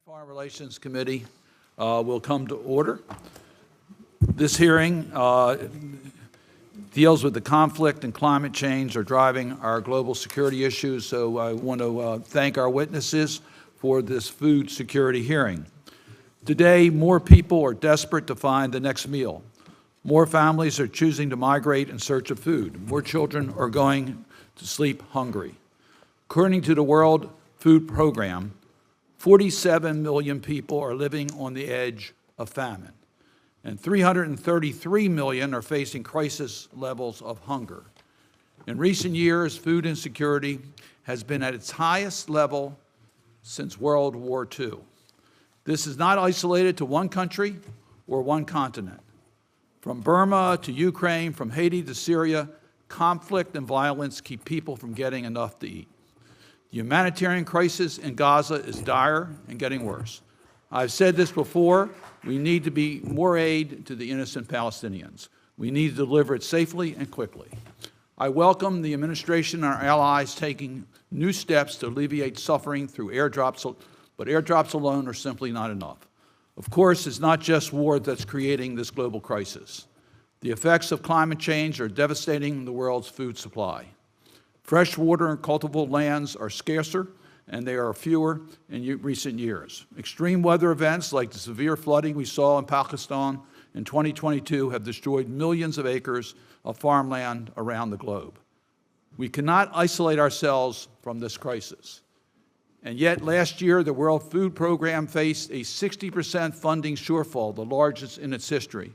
Foreign Relations Committee will come to order. This hearing deals with the conflict and climate change are driving our global security issues, so I want to thank our witnesses for this food security hearing. Today, more people are desperate to find the next meal. More families are choosing to migrate in search of food. More children are going to sleep hungry. According to the World Food Program, 47 million people are living on the edge of famine, and 333 million are facing crisis levels of hunger. In recent years, food insecurity has been at its highest level since World War II. This is not isolated to one country or one continent. From Burma to Ukraine, from Haiti to Syria, conflict and violence keep people from getting enough to eat. The humanitarian crisis in Gaza is dire and getting worse. I've said this before, we need to be more aid to the innocent Palestinians. We need to deliver it safely and quickly. I welcome the administration and our allies taking new steps to alleviate suffering through airdrops, but airdrops alone are simply not enough. Of course, it's not just war that's creating this global crisis. The effects of climate change are devastating the world's food supply. Fresh water and cultivable lands are scarcer, and they are fewer in recent years. Extreme weather events like the severe flooding we saw in Pakistan in 2022 have destroyed millions of acres of farmland around the globe. We cannot isolate ourselves from this crisis. And yet, last year, the World Food Program faced a 60% funding shortfall, the largest in its history.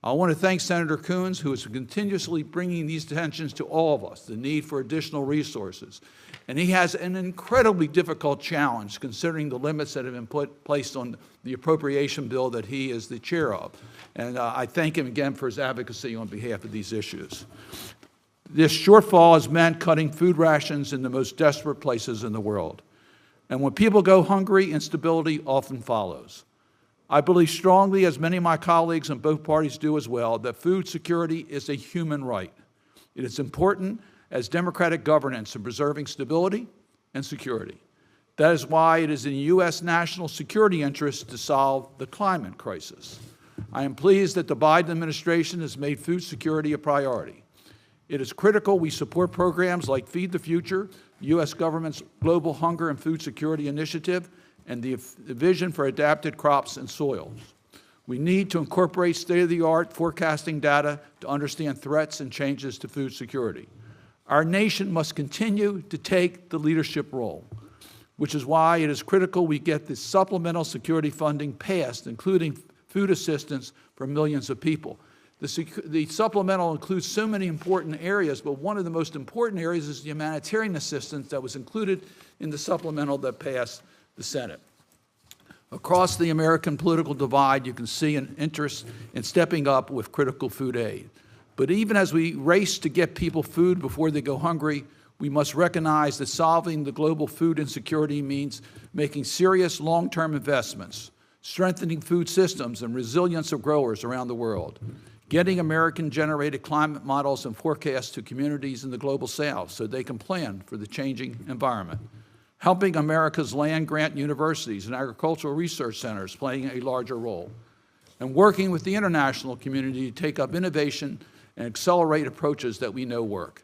I want to thank Senator Coons, who is continuously bringing these attentions to all of us, the need for additional resources. And he has an incredibly difficult challenge, considering the limits that have been placed on the appropriation bill that he is the chair of. And I thank him again for his advocacy on behalf of these issues. This shortfall has meant cutting food rations in the most desperate places in the world. And when people go hungry, instability often follows. I believe strongly, as many of my colleagues in both parties do as well, that food security is a human right. It is important as democratic governance in preserving stability and security. That is why it is in U.S. national security interest to solve the climate crisis. I am pleased that the Biden administration has made food security a priority. It is critical we support programs like Feed the Future, the U.S. government's Global Hunger and Food Security Initiative, and the Vision for Adapted Crops and Soils. We need to incorporate state-of-the-art forecasting data to understand threats and changes to food security. Our nation must continue to take the leadership role, which is why it is critical we get the supplemental security funding passed, including food assistance for millions of people. The supplemental includes so many important areas, but one of the most important areas is the humanitarian assistance that was included in the supplemental that passed the Senate. Across the American political divide, you can see an interest in stepping up with critical food aid. But even as we race to get people food before they go hungry, we must recognize that solving the global food insecurity means making serious long-term investments, strengthening food systems and resilience of growers around the world, getting American-generated climate models and forecasts to communities in the global South so they can plan for the changing environment, helping America's land-grant universities and agricultural research centers playing a larger role, and working with the international community to take up innovation and accelerate approaches that we know work.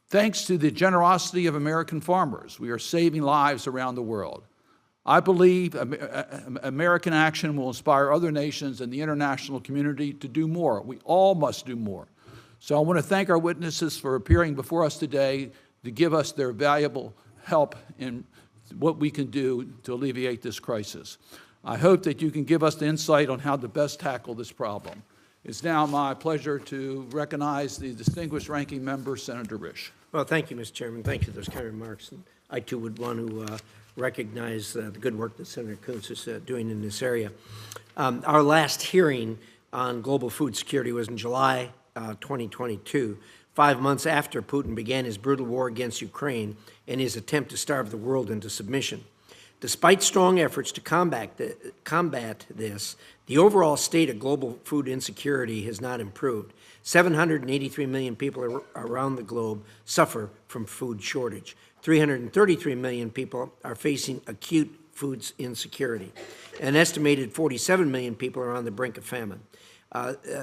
Thanks to the generosity of American farmers, we are saving lives around the world. I believe American action will inspire other nations and the international community to do more. We all must do more. So I want to thank our witnesses for appearing before us today to give us their valuable help in what we can do to alleviate this crisis. I hope that you can give us the insight on how to best tackle this problem. It's now my pleasure to recognize the distinguished ranking member, Senator Risch. Well, thank you, Mr. Chairman. Thank you for those kind remarks. And I, too, would want to recognize the good work that Senator Coons is doing in this area. Our last hearing on global food security was in July 2022, 5 months after Putin began his brutal war against Ukraine and his attempt to starve the world into submission. Despite strong efforts to combat this, the overall state of global food insecurity has not improved. 783 million people around the globe suffer from food shortage. 333 million people are facing acute food insecurity. An estimated 47 million people are on the brink of famine.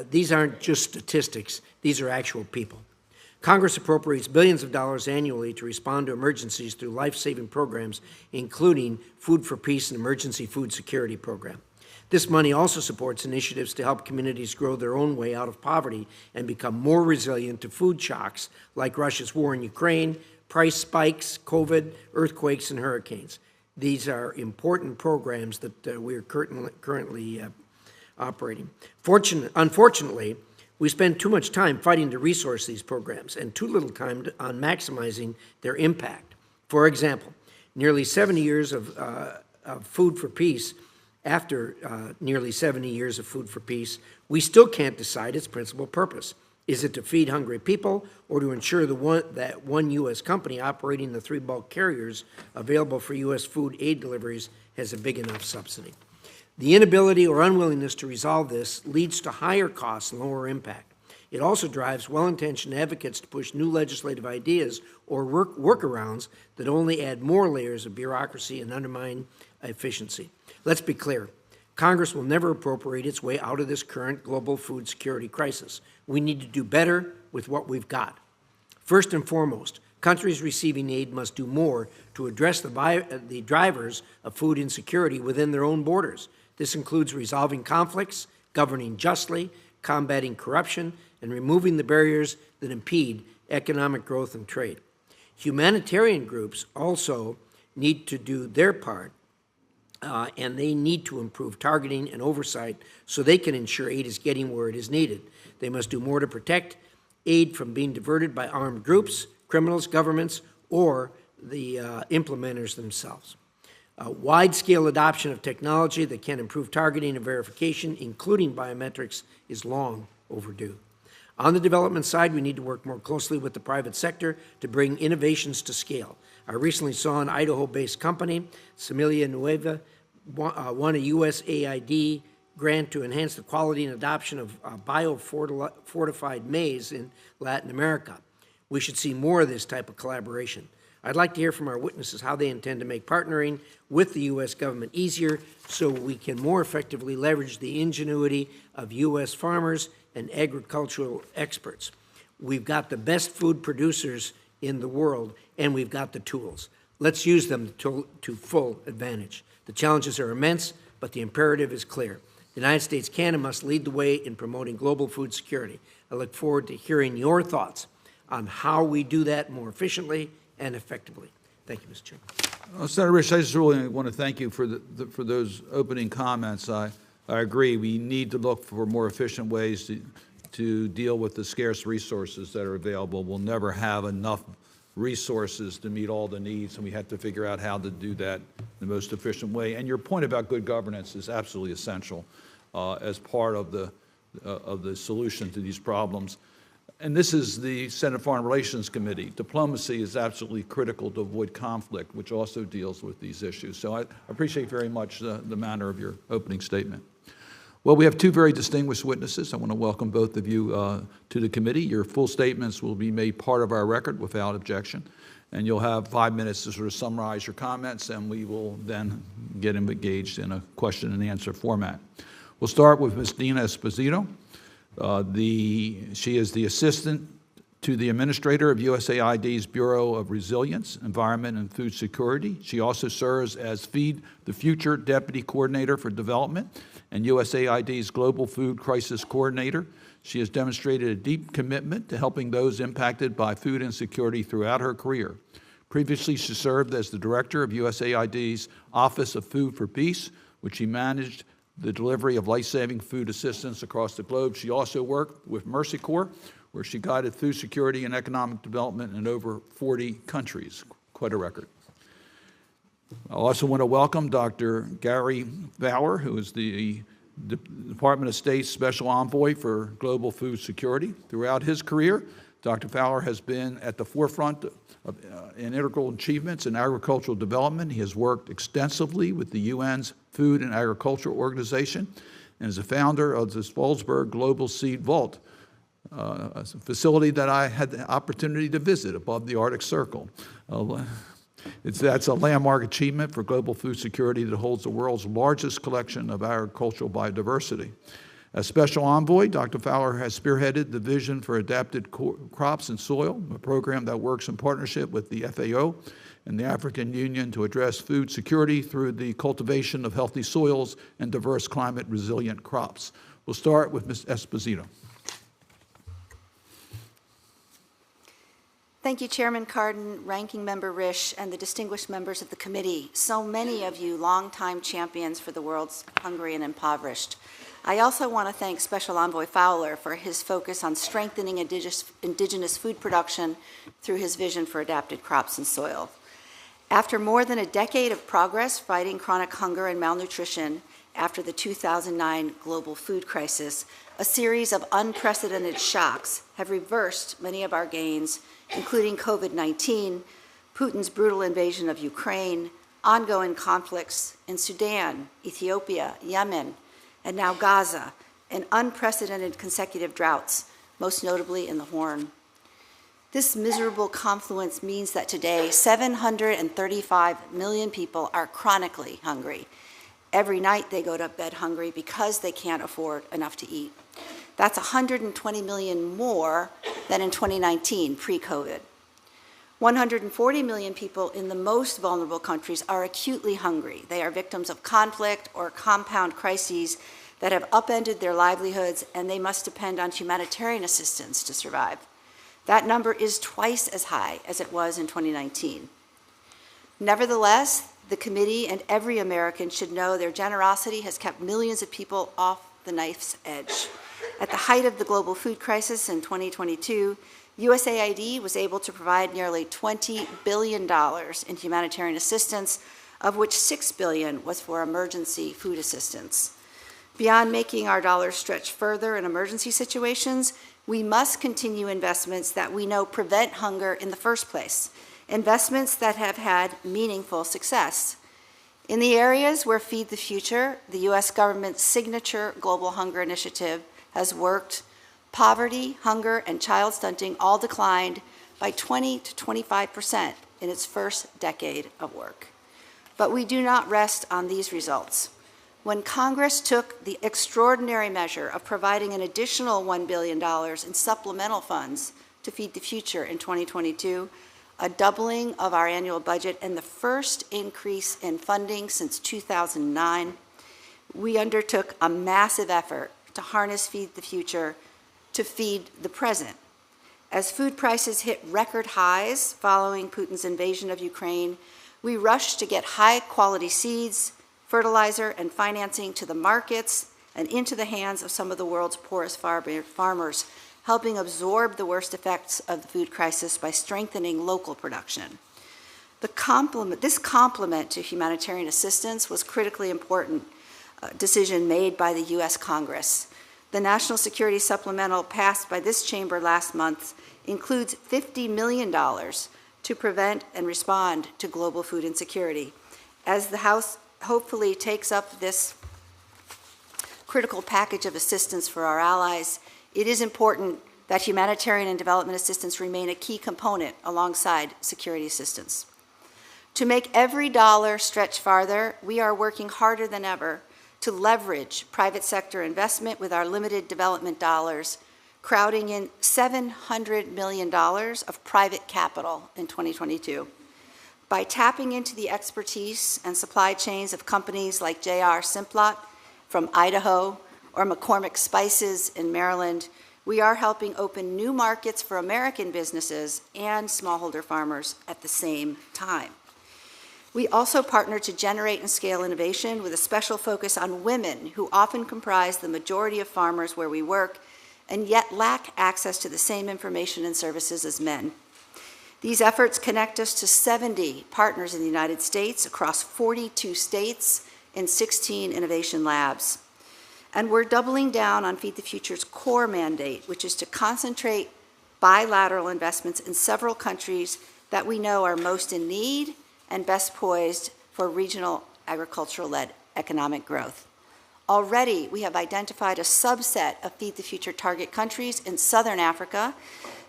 These aren't just statistics, these are actual people. Congress appropriates billions of dollars annually to respond to emergencies through life-saving programs, including Food for Peace and Emergency Food Security Program. This money also supports initiatives to help communities grow their own way out of poverty and become more resilient to food shocks like Russia's war in Ukraine, price spikes, COVID, earthquakes, and hurricanes. These are important programs that we are currently operating. Unfortunately, we spend too much time fighting to resource these programs and too little time on maximizing their impact. For example, nearly 70 years of Food for Peace, after nearly 70 years of Food for Peace, we still can't decide its principal purpose. Is it to feed hungry people or to ensure that one U.S. company operating the 3 bulk carriers available for U.S. food aid deliveries has a big enough subsidy? The inability or unwillingness to resolve this leads to higher costs and lower impact. It also drives well-intentioned advocates to push new legislative ideas or workarounds that only add more layers of bureaucracy and undermine efficiency. Let's be clear. Congress will never appropriate its way out of this current global food security crisis. We need to do better with what we've got. First and foremost, countries receiving aid must do more to address the drivers of food insecurity within their own borders. This includes resolving conflicts, governing justly, combating corruption, and removing the barriers that impede economic growth and trade. Humanitarian groups also need to do their part, and they need to improve targeting and oversight so they can ensure aid is getting where it is needed. They must do more to protect aid from being diverted by armed groups, criminals, governments, or the implementers themselves. Wide-scale adoption of technology that can improve targeting and verification, including biometrics, is long overdue. On the development side, we need to work more closely with the private sector to bring innovations to scale. I recently saw an Idaho-based company, Semilla Nueva, won a USAID grant to enhance the quality and adoption of biofortified maize in Latin America. We should see more of this type of collaboration. I'd like to hear from our witnesses how they intend to make partnering with the U.S. government easier so we can more effectively leverage the ingenuity of U.S. farmers and agricultural experts. We've got the best food producers in the world, and we've got the tools. Let's use them to full advantage. The challenges are immense, but the imperative is clear. The United States can and must lead the way in promoting global food security. I look forward to hearing your thoughts on how we do that more efficiently and effectively. Thank you, Mr. Chairman. Well, Senator Rich, I just really want to thank you for those opening comments. I agree. We need to look for more efficient ways to deal with the scarce resources that are available. We'll never have enough resources to meet all the needs, and we have to figure out how to do that in the most efficient way. And your point about good governance is absolutely essential as part of the solution to these problems. And this is the Senate Foreign Relations Committee. Diplomacy is absolutely critical to avoid conflict, which also deals with these issues. So I appreciate very much the manner of your opening statement. Well, we have 2 very distinguished witnesses. I want to welcome both of you to the committee. Your full statements will be made part of our record without objection. And you'll have 5 minutes to sort of summarize your comments, and we will then get engaged in a question and answer format. We'll start with Ms. Dina Esposito. She is the assistant to the administrator of USAID's Bureau of Resilience, Environment, and Food Security. She also serves as Feed the Future Deputy Coordinator for Development and USAID's Global Food Crisis Coordinator. She has demonstrated a deep commitment to helping those impacted by food insecurity throughout her career. Previously, she served as the director of USAID's Office of Food for Peace, which she managed the delivery of life-saving food assistance across the globe. She also worked with Mercy Corps, where she guided food security and economic development in over 40 countries. Quite a record. I also want to welcome Dr. Gary Fowler, who is the Department of State's Special Envoy for Global Food Security. Throughout his career, Dr. Fowler has been at the forefront of integral achievements in agricultural development. He has worked extensively with the UN's Food and Agriculture Organization and is a founder of the Spolsberg Global Seed Vault, a facility that I had the opportunity to visit above the Arctic Circle. That's a landmark achievement for global food security that holds the world's largest collection of agricultural biodiversity. As Special Envoy, Dr. Fowler has spearheaded the Vision for Adapted Crops and Soil, a program that works in partnership with the FAO and the African Union to address food security through the cultivation of healthy soils and diverse climate-resilient crops. We'll start with Ms. Esposito. Thank you, Chairman Cardin, Ranking Member Risch, and the distinguished members of the committee. So many of you longtime champions for the world's hungry and impoverished. I also want to thank Special Envoy Fowler for his focus on strengthening indigenous food production through his Vision for Adapted Crops and Soil. After more than a decade of progress fighting chronic hunger and malnutrition after the 2009 global food crisis, a series of unprecedented shocks have reversed many of our gains, including COVID-19, Putin's brutal invasion of Ukraine, ongoing conflicts in Sudan, Ethiopia, Yemen, and now Gaza, and unprecedented consecutive droughts, most notably in the Horn. This miserable confluence means that today 735 million people are chronically hungry. Every night they go to bed hungry because they can't afford enough to eat. That's 120 million more than in 2019, pre-COVID. 140 million people in the most vulnerable countries are acutely hungry. They are victims of conflict or compound crises that have upended their livelihoods, and they must depend on humanitarian assistance to survive. That number is twice as high as it was in 2019. Nevertheless, the committee and every American should know their generosity has kept millions of people off the knife's edge. At the height of the global food crisis in 2022, USAID was able to provide nearly $20 billion in humanitarian assistance, of which $6 billion was for emergency food assistance. Beyond making our dollars stretch further in emergency situations, we must continue investments that we know prevent hunger in the first place, investments that have had meaningful success. In the areas where Feed the Future, the U.S. government's signature global hunger initiative, has worked, poverty, hunger, and child stunting all declined by 20 to 25% in its first decade of work. But we do not rest on these results. When Congress took the extraordinary measure of providing an additional $1 billion in supplemental funds to Feed the Future in 2022, a doubling of our annual budget and the first increase in funding since 2009, we undertook a massive effort to harness Feed the Future to feed the present. As food prices hit record highs following Putin's invasion of Ukraine, we rushed to get high-quality seeds, fertilizer, and financing to the markets and into the hands of some of the world's poorest farmers, helping absorb the worst effects of the food crisis by strengthening local production. This complement to humanitarian assistance was critically important decision made by the U.S. Congress. The National Security Supplemental passed by this chamber last month includes $50 million to prevent and respond to global food insecurity. As the House hopefully takes up this critical package of assistance for our allies, it is important that humanitarian and development assistance remain a key component alongside security assistance. To make every dollar stretch farther, we are working harder than ever to leverage private sector investment with our limited development dollars, crowding in $700 million of private capital in 2022. By tapping into the expertise and supply chains of companies like J.R. Simplot from Idaho or McCormick Spices in Maryland, we are helping open new markets for American businesses and smallholder farmers at the same time. We also partner to generate and scale innovation with a special focus on women who often comprise the majority of farmers where we work and yet lack access to the same information and services as men. These efforts connect us to 70 partners in the United States across 42 states and 16 innovation labs. And we're doubling down on Feed the Future's core mandate, which is to concentrate bilateral investments in several countries that we know are most in need and best poised for regional agricultural-led economic growth. Already, we have identified a subset of Feed the Future target countries in Southern Africa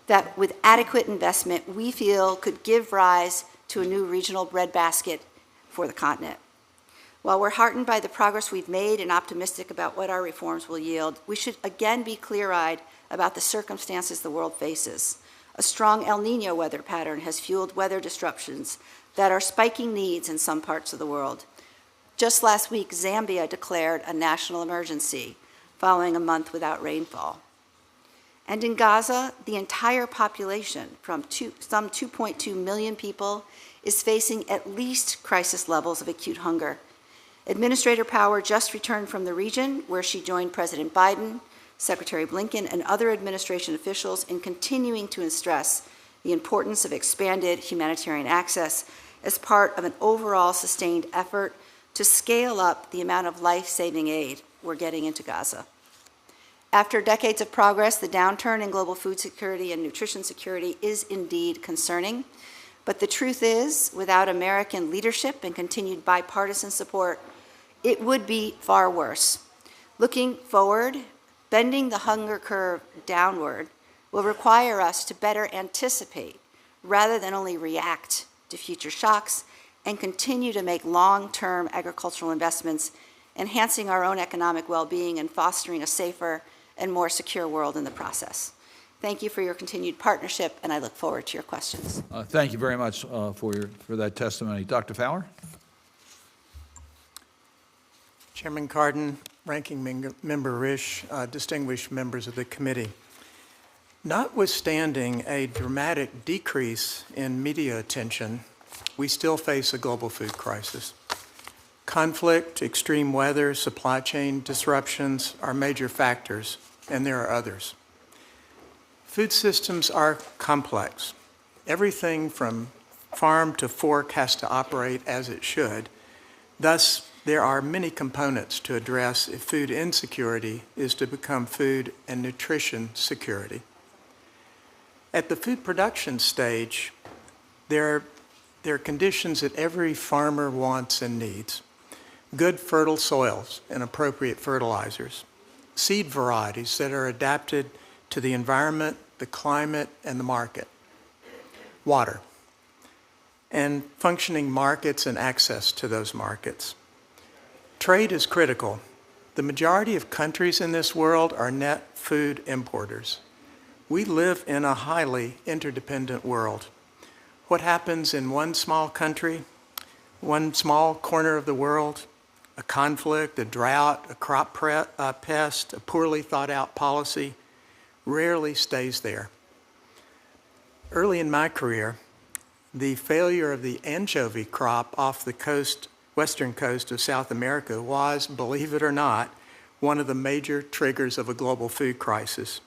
that, with adequate investment, we feel could give rise to a new regional breadbasket for the continent. While we're heartened by the progress we've made and optimistic about what our reforms will yield, we should again be clear-eyed about the circumstances the world faces. A strong El Niño weather pattern has fueled weather disruptions that are spiking needs in some parts of the world. Just last week, Zambia declared a national emergency following a month without rainfall. And in Gaza, the entire population, some 2.2 million people, is facing at least crisis levels of acute hunger. Administrator Power just returned from the region, where she joined President Biden, Secretary Blinken, and other administration officials in continuing to stress the importance of expanded humanitarian access as part of an overall sustained effort to scale up the amount of life-saving aid we're getting into Gaza. After decades of progress, the downturn in global food security and nutrition security is indeed concerning. But the truth is, without American leadership and continued bipartisan support, it would be far worse. Looking forward, bending the hunger curve downward will require us to better anticipate rather than only react to future shocks and continue to make long-term agricultural investments, enhancing our own economic well-being and fostering a safer and more secure world in the process. Thank you for your continued partnership, and I look forward to your questions. Thank you very much for that testimony. Dr. Fowler? Chairman Cardin, Ranking Member Risch, distinguished members of the committee. Notwithstanding a dramatic decrease in media attention, we still face a global food crisis. Conflict, extreme weather, supply chain disruptions are major factors, and there are others. Food systems are complex. Everything from farm to fork has to operate as it should. Thus, there are many components to address if food insecurity is to become food and nutrition security. At the food production stage, there are conditions that every farmer wants and needs. Good fertile soils and appropriate fertilizers, seed varieties that are adapted to the environment, the climate, and the market, water, and functioning markets and access to those markets. Trade is critical. The majority of countries in this world are net food importers. We live in a highly interdependent world. What happens in one small country, one small corner of the world, a conflict, a drought, a crop pest, a poorly thought out policy, rarely stays there. Early in my career, the failure of the anchovy crop off the western coast of South America was, believe it or not, one of the major triggers of a global food crisis.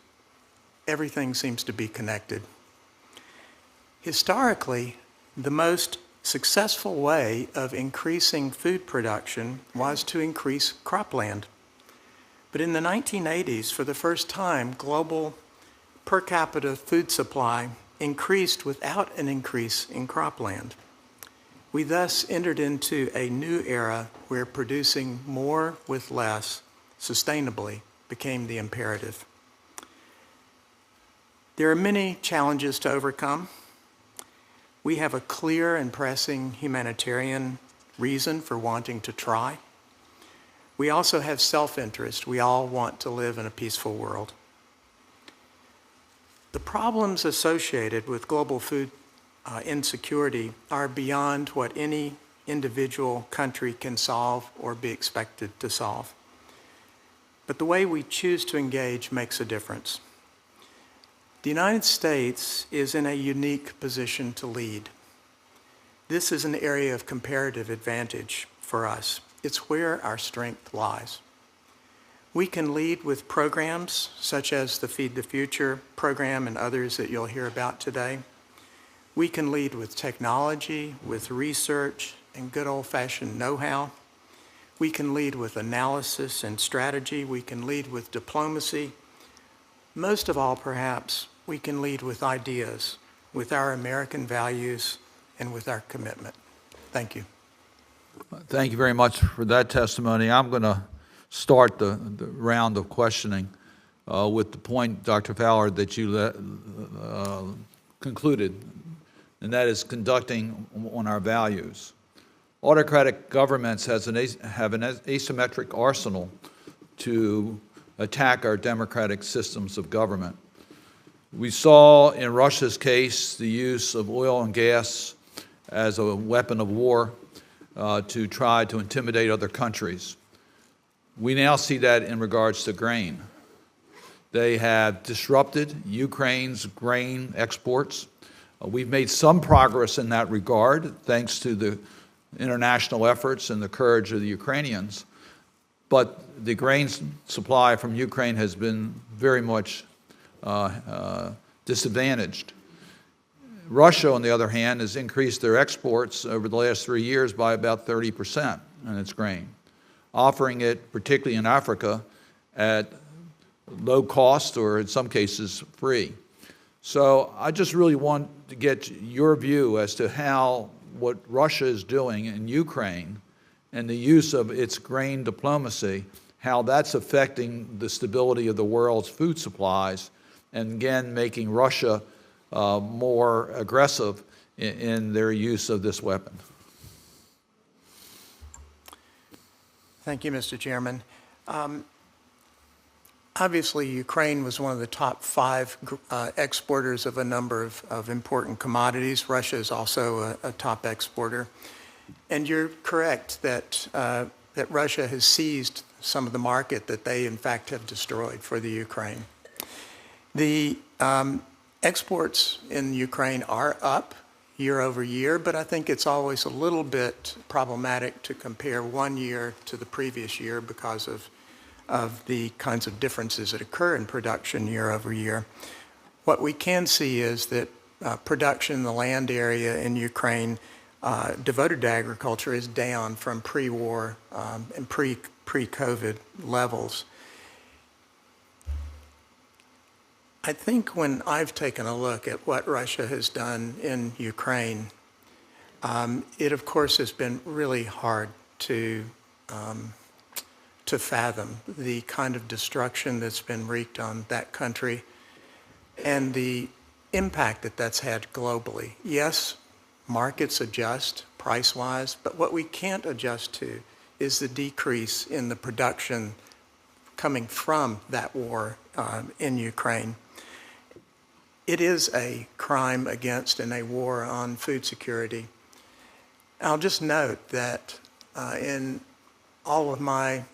Everything seems to be connected. Historically, the most successful way of increasing food production was to increase cropland. But in the 1980s, for the first time, global per capita food supply increased without an increase in cropland. We thus entered into a new era where producing more with less sustainably became the imperative. There are many challenges to overcome. We have a clear and pressing humanitarian reason for wanting to try. We also have self-interest. We all want to live in a peaceful world. The problems associated with global food insecurity are beyond what any individual country can solve or be expected to solve. But the way we choose to engage makes a difference. The United States is in a unique position to lead. This is an area of comparative advantage for us. It's where our strength lies. We can lead with programs such as the Feed the Future program and others that you'll hear about today. We can lead with technology, with research, and good old-fashioned know-how. We can lead with analysis and strategy. We can lead with diplomacy. Most of all, perhaps, we can lead with ideas, with our American values, and with our commitment. Thank you. Thank you very much for that testimony. I'm going to start the round of questioning with the point, Dr. Fowler, that you concluded. and that is conducting on our values. Autocratic governments have an asymmetric arsenal to attack our democratic systems of government. We saw in Russia's case the use of oil and gas as a weapon of war to try to intimidate other countries. We now see that in regards to grain. They have disrupted Ukraine's grain exports. We've made some progress in that regard, thanks to the international efforts and the courage of the Ukrainians. But the grain supply from Ukraine has been very much disadvantaged. Russia, on the other hand, has increased their exports over the last 3 years by about 30% in its grain, offering it, particularly in Africa, at low cost or in some cases free. So I just really want to get your view as to how what Russia is doing in Ukraine and the use of its grain diplomacy, how that's affecting the stability of the world's food supplies, and again, making Russia more aggressive in their use of this weapon. Thank you, Mr. Chairman. Obviously, Ukraine was one of the top 5 exporters of a number of important commodities. Russia is also a top exporter. And you're correct that, that Russia has seized some of the market that they, in fact, have destroyed for the Ukraine. The exports in Ukraine are up year over year, but I think it's always a little bit problematic to compare one year to the previous year because of the kinds of differences that occur in production year over year. What we can see is that production in the land area in Ukraine devoted to agriculture is down from pre-war and pre-COVID levels. I think when I've taken a look at what Russia has done in Ukraine, it of course has been really hard to fathom the kind of destruction that's been wreaked on that country and the impact that that's had globally. Yes, markets adjust price-wise, but what we can't adjust to is the decrease in the production coming from that war in Ukraine. It is a crime against and a war on food security. I'll just note that in all of my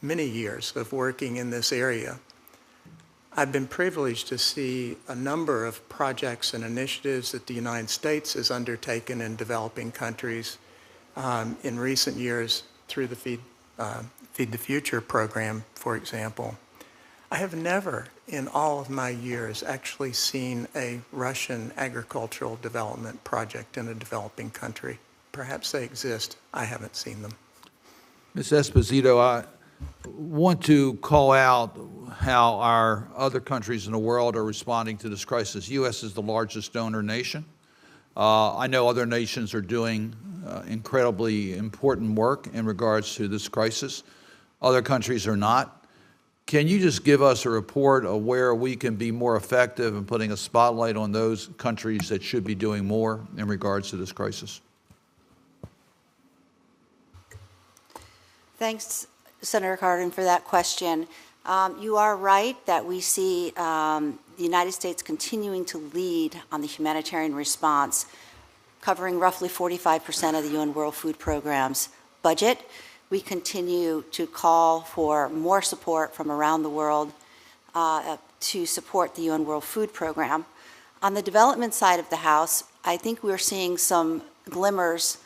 many years of working in this area, I've been privileged to see a number of projects and initiatives that the United States has undertaken in developing countries in recent years through the Feed the Future program, for example. I have never in all of my years actually seen a Russian agricultural development project in a developing country. Perhaps they exist. I haven't seen them. Ms. Esposito, I want to call out how our other countries in the world are responding to this crisis. U.S. is the largest donor nation. I know other nations are doing incredibly important work in regards to this crisis. Other countries are not. Can you just give us a report of where we can be more effective in putting a spotlight on those countries that should be doing more in regards to this crisis? Thanks, Senator Cardin, for that question. You are right that we see the United States continuing to lead on the humanitarian response, covering roughly 45% of the UN World Food Program's budget. We continue to call for more support from around the world to support the UN World Food Program. On the development side of the House, I think we're seeing some glimmers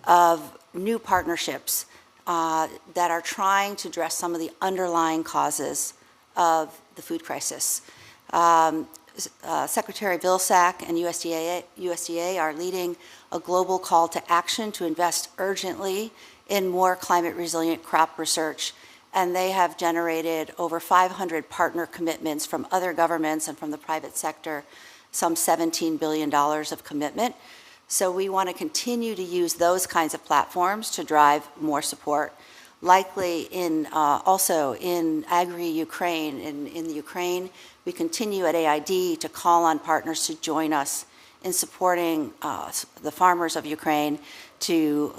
of new partnerships that are trying to address some of the underlying causes of the food crisis. Secretary Vilsack and USDA are leading a global call to action to invest urgently in more climate-resilient crop research, and they have generated over 500 partner commitments from other governments and from the private sector, some $17 billion of commitment. So we want to continue to use those kinds of platforms to drive more support. Likely also in Agri-Ukraine, in the Ukraine, we continue at AID to call on partners to join us in supporting the farmers of Ukraine to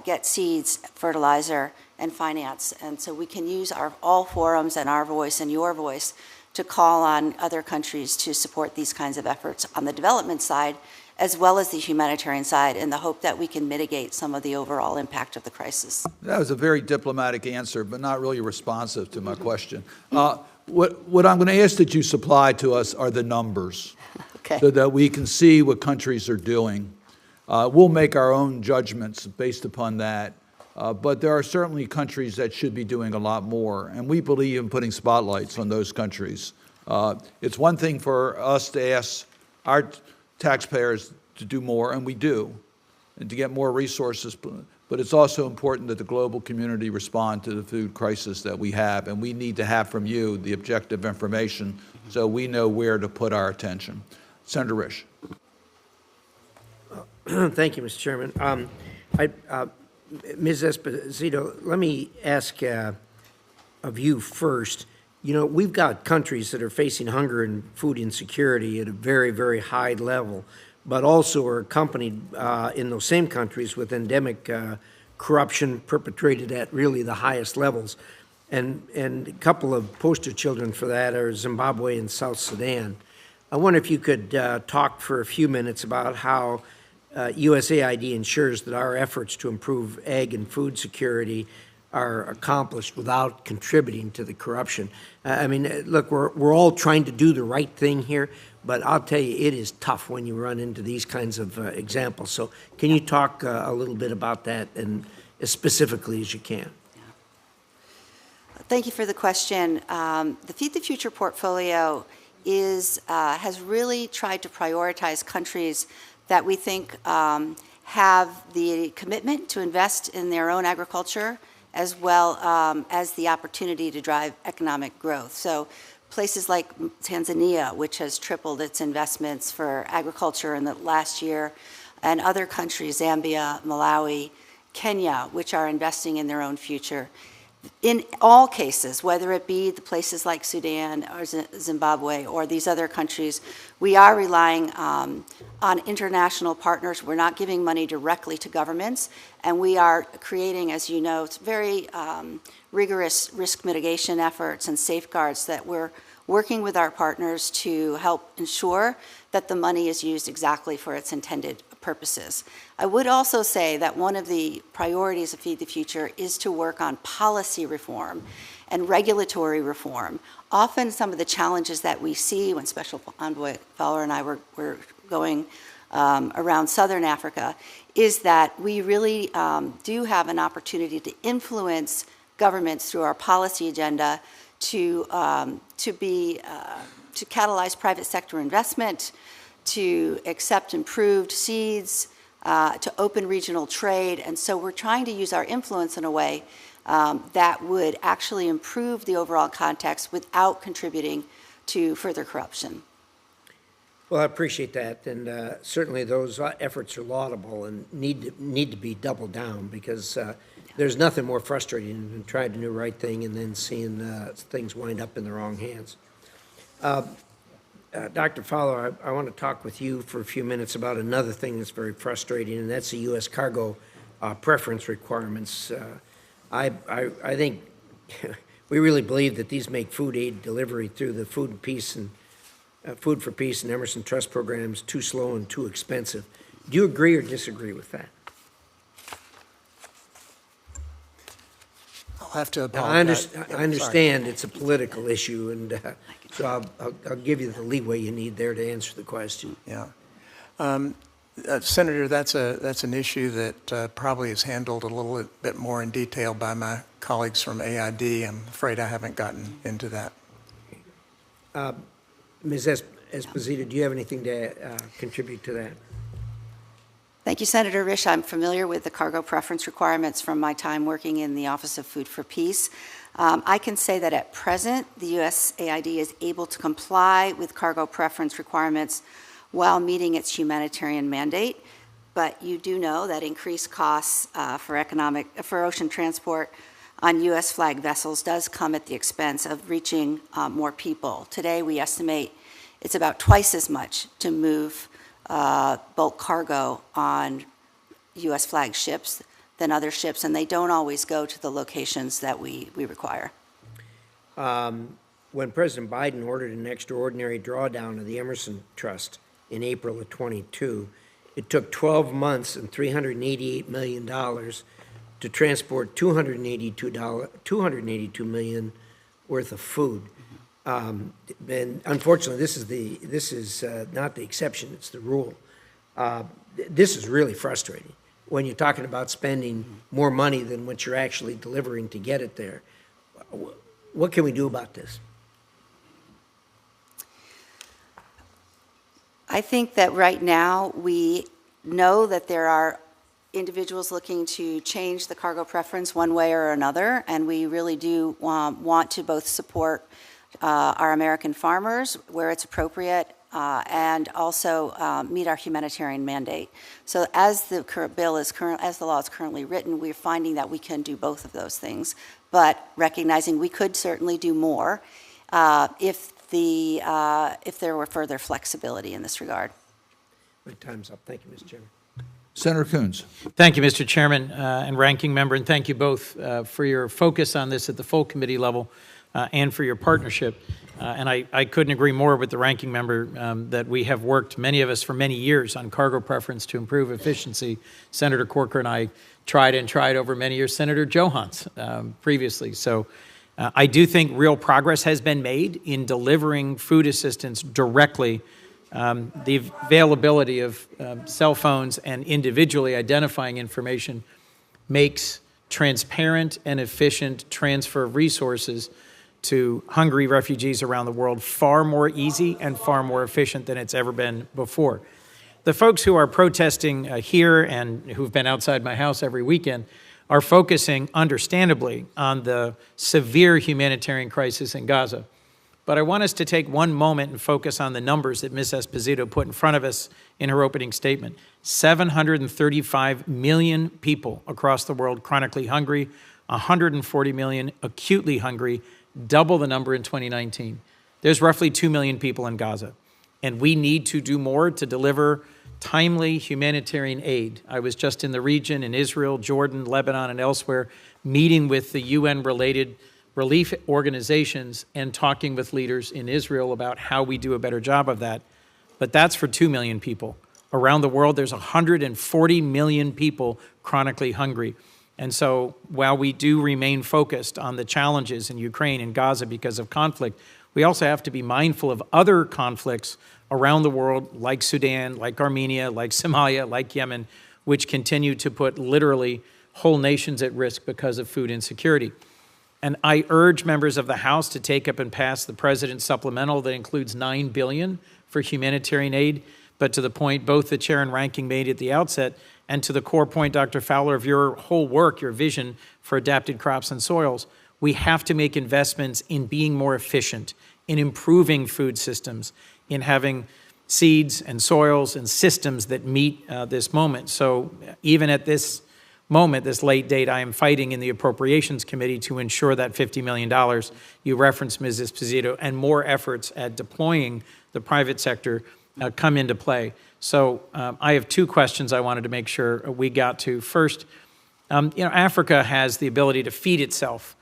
get seeds, fertilizer, and finance. And so we can use all forums and our voice and your voice to call on other countries to support these kinds of efforts on the development side, as well as the humanitarian side, in the hope that we can mitigate some of the overall impact of the crisis. That was a very diplomatic answer, but not really responsive to my question. What I'm going to ask that you supply to us are the numbers, Okay. so that we can see what countries are doing. We'll make our own judgments based upon that, but there are certainly countries that should be doing a lot more, and we believe in putting spotlights on those countries. It's one thing for us to ask our taxpayers to do more, and we do, and to get more resources, but it's also important that the global community respond to the food crisis that we have, and we need to have from you the objective information so we know where to put our attention. Senator Risch. Thank you, Mr. Chairman. Ms. Esposito, let me ask of you first. You know, we've got countries that are facing hunger and food insecurity at a very, very high level, but also are accompanied in those same countries with endemic corruption perpetrated at really the highest levels. And a couple of poster children for that are Zimbabwe and South Sudan. I wonder if you could talk for a few minutes about how USAID ensures that our efforts to improve ag and food security are accomplished without contributing to the corruption. I mean, look, we're all trying to do the right thing here, but I'll tell you, it is tough when you run into these kinds of examples. So can you talk a little bit about that, and as specifically as you can? Thank you for the question. The Feed the Future portfolio has really tried to prioritize countries that we think have the commitment to invest in their own agriculture, as well as the opportunity to drive economic growth. So places like Tanzania, which has tripled its investments for agriculture in the last year, and other countries, Zambia, Malawi, Kenya, which are investing in their own future. In all cases, whether it be the places like Sudan or Zimbabwe or these other countries, we are relying on international partners. We're not giving money directly to governments, and we are creating, as you know, very rigorous risk mitigation efforts and safeguards that we're working with our partners to help ensure that the money is used exactly for its intended purposes. I would also say that one of the priorities of Feed the Future is to work on policy reform and regulatory reform. Often some of the challenges that we see when Special Envoy Fowler and I were going around Southern Africa is that we really do have an opportunity to influence governments through our policy agenda to catalyze private sector investment, to accept improved seeds, to open regional trade. And so we're trying to use our influence in a way that would actually improve the overall context without contributing to further corruption. Well, I appreciate that, and certainly those efforts are laudable and need to be doubled down, because there's nothing more frustrating than trying to do the right thing and then seeing things wind up in the wrong hands. Dr. Fowler, I want to talk with you for a few minutes about another thing that's very frustrating, and that's the U.S. cargo preference requirements. I think we really believe that these make food aid delivery through the Food for Peace and Emerson Trust programs too slow and too expensive. Do you agree or disagree with that? I'll have to apologize. I understand it's a political issue, and so I'll give you the leeway you need there to answer the question. Yeah. Senator, that's an issue that probably is handled a little bit more in detail by my colleagues from AID. I'm afraid I haven't gotten into that. Ms. Esposito, do you have anything to contribute to that? Thank you, Senator Risch. I'm familiar with the cargo preference requirements from my time working in the Office of Food for Peace. I can say that at present, the USAID is able to comply with cargo preference requirements while meeting its humanitarian mandate. But you do know that increased costs for ocean transport on U.S. flag vessels does come at the expense of reaching more people. Today, we estimate it's about twice as much to move bulk cargo on U.S. flagged ships than other ships, and they don't always go to the locations that we require. When President Biden ordered an extraordinary drawdown of the Emerson Trust in April of '22, it took 12 months and $388 million to transport $282 million worth of food. And unfortunately, this is not the exception, it's the rule. This is really frustrating when you're talking about spending more money than what you're actually delivering to get it there. What can we do about this? I think that right now we know that there are individuals looking to change the cargo preference one way or another, and we really do want to both support our American farmers where it's appropriate and also meet our humanitarian mandate. So as the law is currently written, we're finding that we can do both of those things, but recognizing we could certainly do more if there were further flexibility in this regard. My time's up. Thank you, Mr. Chairman. Senator Coons. Thank you, Mr. Chairman and Ranking Member, and thank you both for your focus on this at the full committee level and for your partnership. And I couldn't agree more with the Ranking Member that we have worked, many of us, for many years on cargo preference to improve efficiency. Senator Corker and I tried over many years, Senator Johans previously. So I do think real progress has been made in delivering food assistance directly. The availability of cell phones and individually identifying information makes transparent and efficient transfer of resources to hungry refugees around the world far more easy and far more efficient than it's ever been before. The folks who are protesting here and who've been outside my house every weekend are focusing, understandably, on the severe humanitarian crisis in Gaza. But I want us to take one moment and focus on the numbers that Ms. Esposito put in front of us in her opening statement. 735 million people across the world chronically hungry, 140 million acutely hungry, double the number in 2019. There's roughly 2 million people in Gaza, and we need to do more to deliver timely humanitarian aid. I was just in the region in Israel, Jordan, Lebanon, and elsewhere, meeting with the UN-related relief organizations and talking with leaders in Israel about how we do a better job of that. But that's for 2 million people. Around the world, there's 140 million people chronically hungry. And so while we do remain focused on the challenges in Ukraine and Gaza because of conflict, we also have to be mindful of other conflicts around the world, like Sudan, like Armenia, like Somalia, like Yemen, which continue to put literally whole nations at risk because of food insecurity. And I urge members of the House to take up and pass the President's supplemental that includes $9 billion for humanitarian aid. But to the point both the Chair and Ranking made at the outset, and to the core point, Dr. Fowler, of your whole work, your vision for adapted crops and soils, we have to make investments in being more efficient, in improving food systems, in having seeds and soils and systems that meet this moment. So even at this moment, this late date, I am fighting in the Appropriations Committee to ensure that $50 million you referenced, Ms. Esposito, and more efforts at deploying the private sector come into play. So I have two questions I wanted to make sure we got to. First, Africa has the ability to feed itself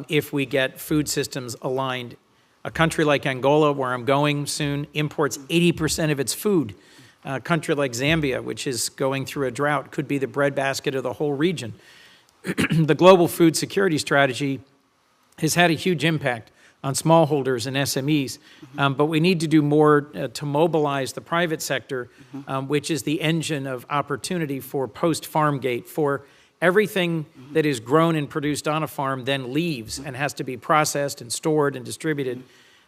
if we get food systems aligned. A country like Angola, where I'm going soon, imports 80% of its food. A country like Zambia, which is going through a drought, could be the breadbasket of the whole region. The global food security strategy has had a huge impact on smallholders and SMEs, but we need to do more to mobilize the private sector, which is the engine of opportunity for post-farm gate, for everything that is grown and produced on a farm then leaves and has to be processed and stored and distributed.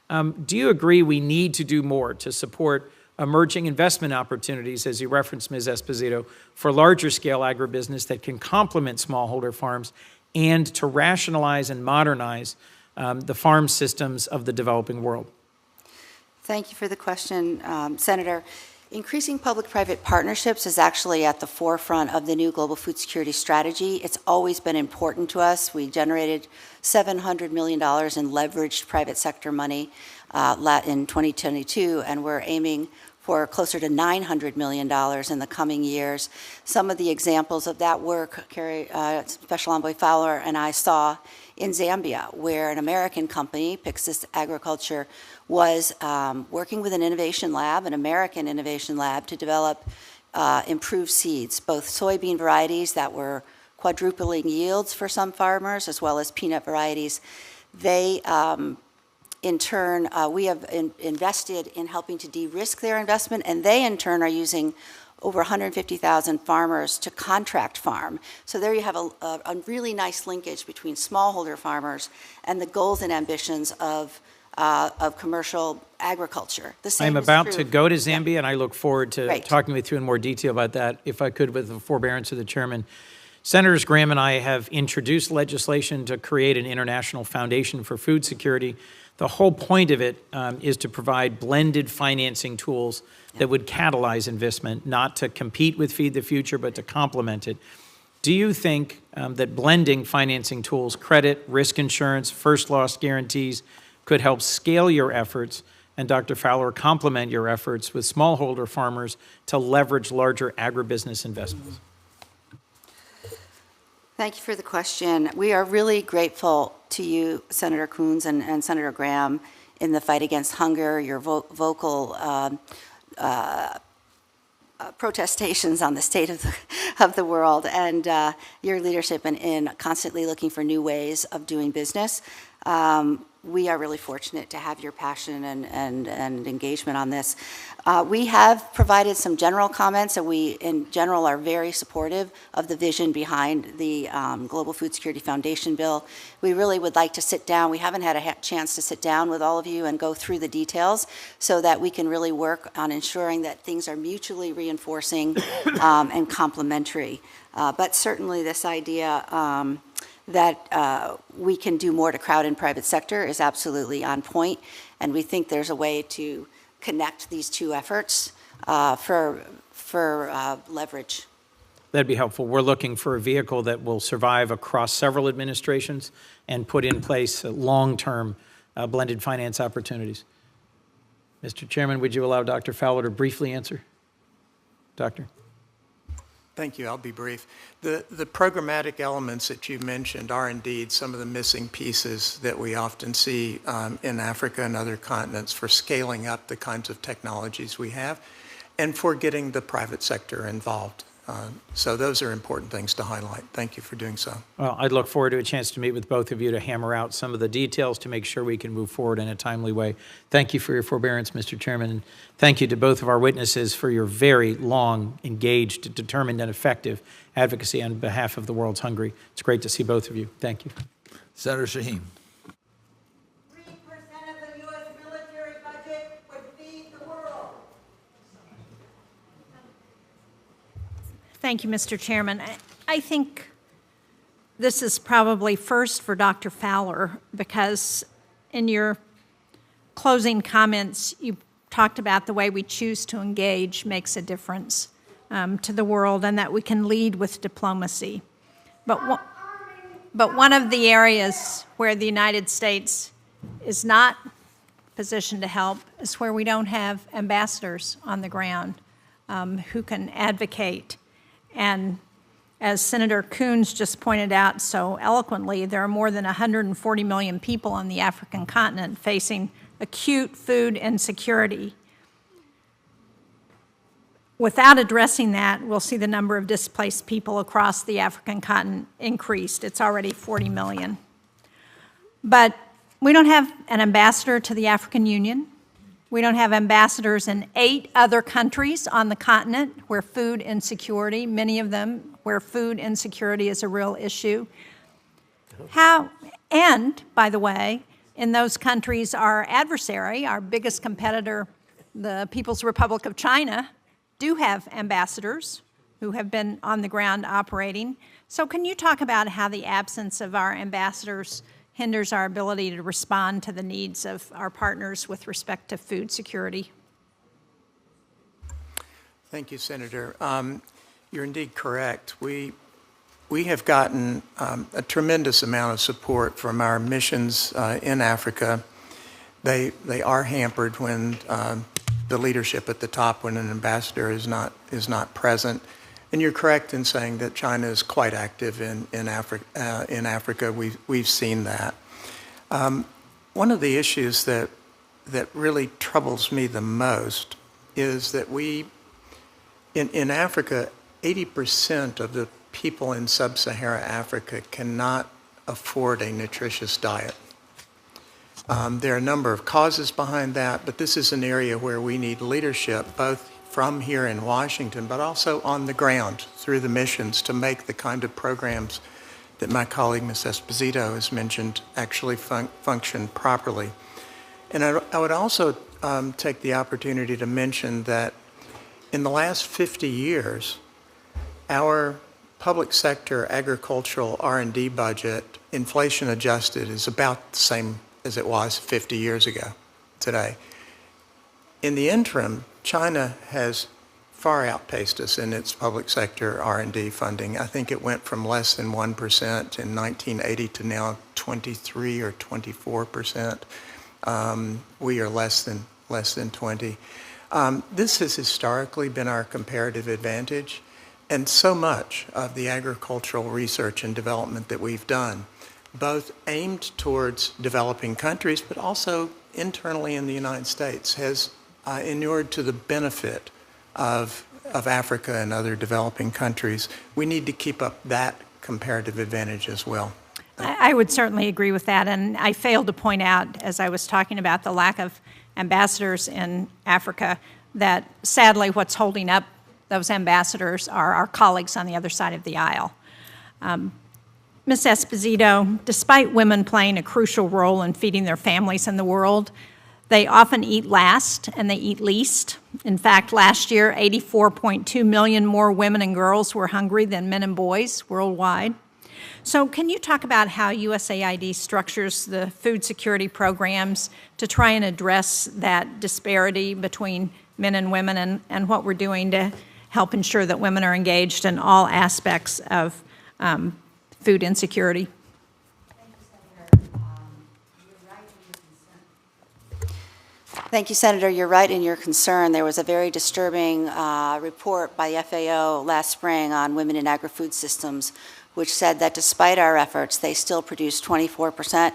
Do you agree we need to do more to support emerging investment opportunities, as you referenced, Ms. Esposito, for larger scale agribusiness that can complement smallholder farms and to rationalize and modernize the farm systems of the developing world? Thank you for the question, Senator. Increasing public-private partnerships is actually at the forefront of the new global food security strategy. It's always been important to us. We generated $700 million in leveraged private sector money in 2022, and we're aiming for closer to $900 million in the coming years. Some of the examples of that work, Special Envoy Fowler and I saw in Zambia, where an American company, Pyxis Agriculture, was working with an innovation lab, an American innovation lab, to develop improved seeds, both soybean varieties that were quadrupling yields for some farmers, as well as peanut varieties. They, in turn, we have invested in helping to de-risk their investment, and they, in turn, are using over 150,000 farmers to contract farm. So there you have a really nice linkage between smallholder farmers and the goals and ambitions of commercial agriculture. The same I'm is about true- to go to Zambia, and I look forward to Great. talking with you in more detail about that, if I could, with the forbearance of the chairman. Senators Graham and I have introduced legislation to create an international foundation for food security. The whole point of it is to provide blended financing tools that would catalyze investment, not to compete with Feed the Future, but to complement it. Do you think that blending financing tools, credit, risk insurance, first loss guarantees, could help scale your efforts, and Dr. Fowler, complement your efforts with smallholder farmers to leverage larger agribusiness investments? Thank you for the question. We are really grateful to you, Senator Coons and Senator Graham, in the fight against hunger, your vocal protestations on the state of the world, and your leadership in constantly looking for new ways of doing business. We are really fortunate to have your passion and engagement on this. We have provided some general comments, and we, in general, are very supportive of the vision behind the Global Food Security Foundation bill. We really would like to sit down. We haven't had a chance to sit down with all of you and go through the details so that we can really work on ensuring that things are mutually reinforcing and complementary. But certainly this idea that we can do more to crowd in private sector is absolutely on point, and we think there's a way to connect these two efforts for leverage. That'd be helpful. We're looking for a vehicle that will survive across several administrations and put in place long-term blended finance opportunities. Mr. Chairman, would you allow Dr. Fowler to briefly answer? Doctor? Thank you. I'll be brief. The programmatic elements that you mentioned are indeed some of the missing pieces that we often see in Africa and other continents for scaling up the kinds of technologies we have and for getting the private sector involved. So those are important things to highlight. Thank you for doing so. Well, I'd look forward to a chance to meet with both of you to hammer out some of the details to make sure we can move forward in a timely way. Thank you for your forbearance, Mr. Chairman, and thank you to both of our witnesses for your very long, engaged, determined, and effective advocacy on behalf of the world's hungry. It's great to see both of you. Thank you. Senator Shaheen. 3% of the U.S. military budget would feed the world. Thank you, Mr. Chairman. I think this is probably first for Dr. Fowler, because in your closing comments, you talked about the way we choose to engage makes a difference to the world, and that we can lead with diplomacy. But one of the areas where the United States is not positioned to help is where we don't have ambassadors on the ground who can advocate. And as Senator Coons just pointed out so eloquently, there are more than 140 million people on the African continent facing acute food insecurity. Without addressing that, we'll see the number of displaced people across the African continent increased. It's already 40 million. But we don't have an ambassador to the African Union. We don't have ambassadors in 8 other countries on the continent where food insecurity, many of them where food insecurity is a real issue. And, by the way, in those countries, our adversary, our biggest competitor, the People's Republic of China, do have ambassadors who have been on the ground operating. So can you talk about how the absence of our ambassadors hinders our ability to respond to the needs of our partners with respect to food security? Thank you, Senator. You're indeed correct. We have gotten a tremendous amount of support from our missions in Africa. They are hampered when the leadership at the top when an ambassador is not present. And you're correct in saying that China is quite active in Africa. We've seen that. One of the issues that really troubles me the most is that in Africa, 80% of the people in sub-Saharan Africa cannot afford a nutritious diet. There are a number of causes behind that, but this is an area where we need leadership, both from here in Washington, but also on the ground through the missions to make the kind of programs that my colleague, Ms. Esposito, has mentioned actually function properly. And I would also take the opportunity to mention that in the last 50 years, our public sector agricultural R&D budget, inflation adjusted, is about the same as it was 50 years ago today. In the interim, China has far outpaced us in its public sector R&D funding. I think it went from less than 1% in 1980 to now 23 or 24%. We are less than 20. This has historically been our comparative advantage, and so much of the agricultural research and development that we've done, both aimed towards developing countries, but also internally in the United States, has inured to the benefit of Africa and other developing countries. We need to keep up that comparative advantage as well. I would certainly agree with that, and I failed to point out, as I was talking about the lack of ambassadors in Africa, that sadly what's holding up those ambassadors are our colleagues on the other side of the aisle. Ms. Esposito, despite women playing a crucial role in feeding their families in the world, they often eat last and they eat least. In fact, last year, 84.2 million more women and girls were hungry than men and boys worldwide. So can you talk about how USAID structures the food security programs to try and address that disparity between men and women, and what we're doing to help ensure that women are engaged in all aspects of food insecurity? Thank you, Senator. You're right in your concern. There was a very disturbing report by the FAO last spring on women in agri-food systems, which said that despite our efforts, they still produce 24%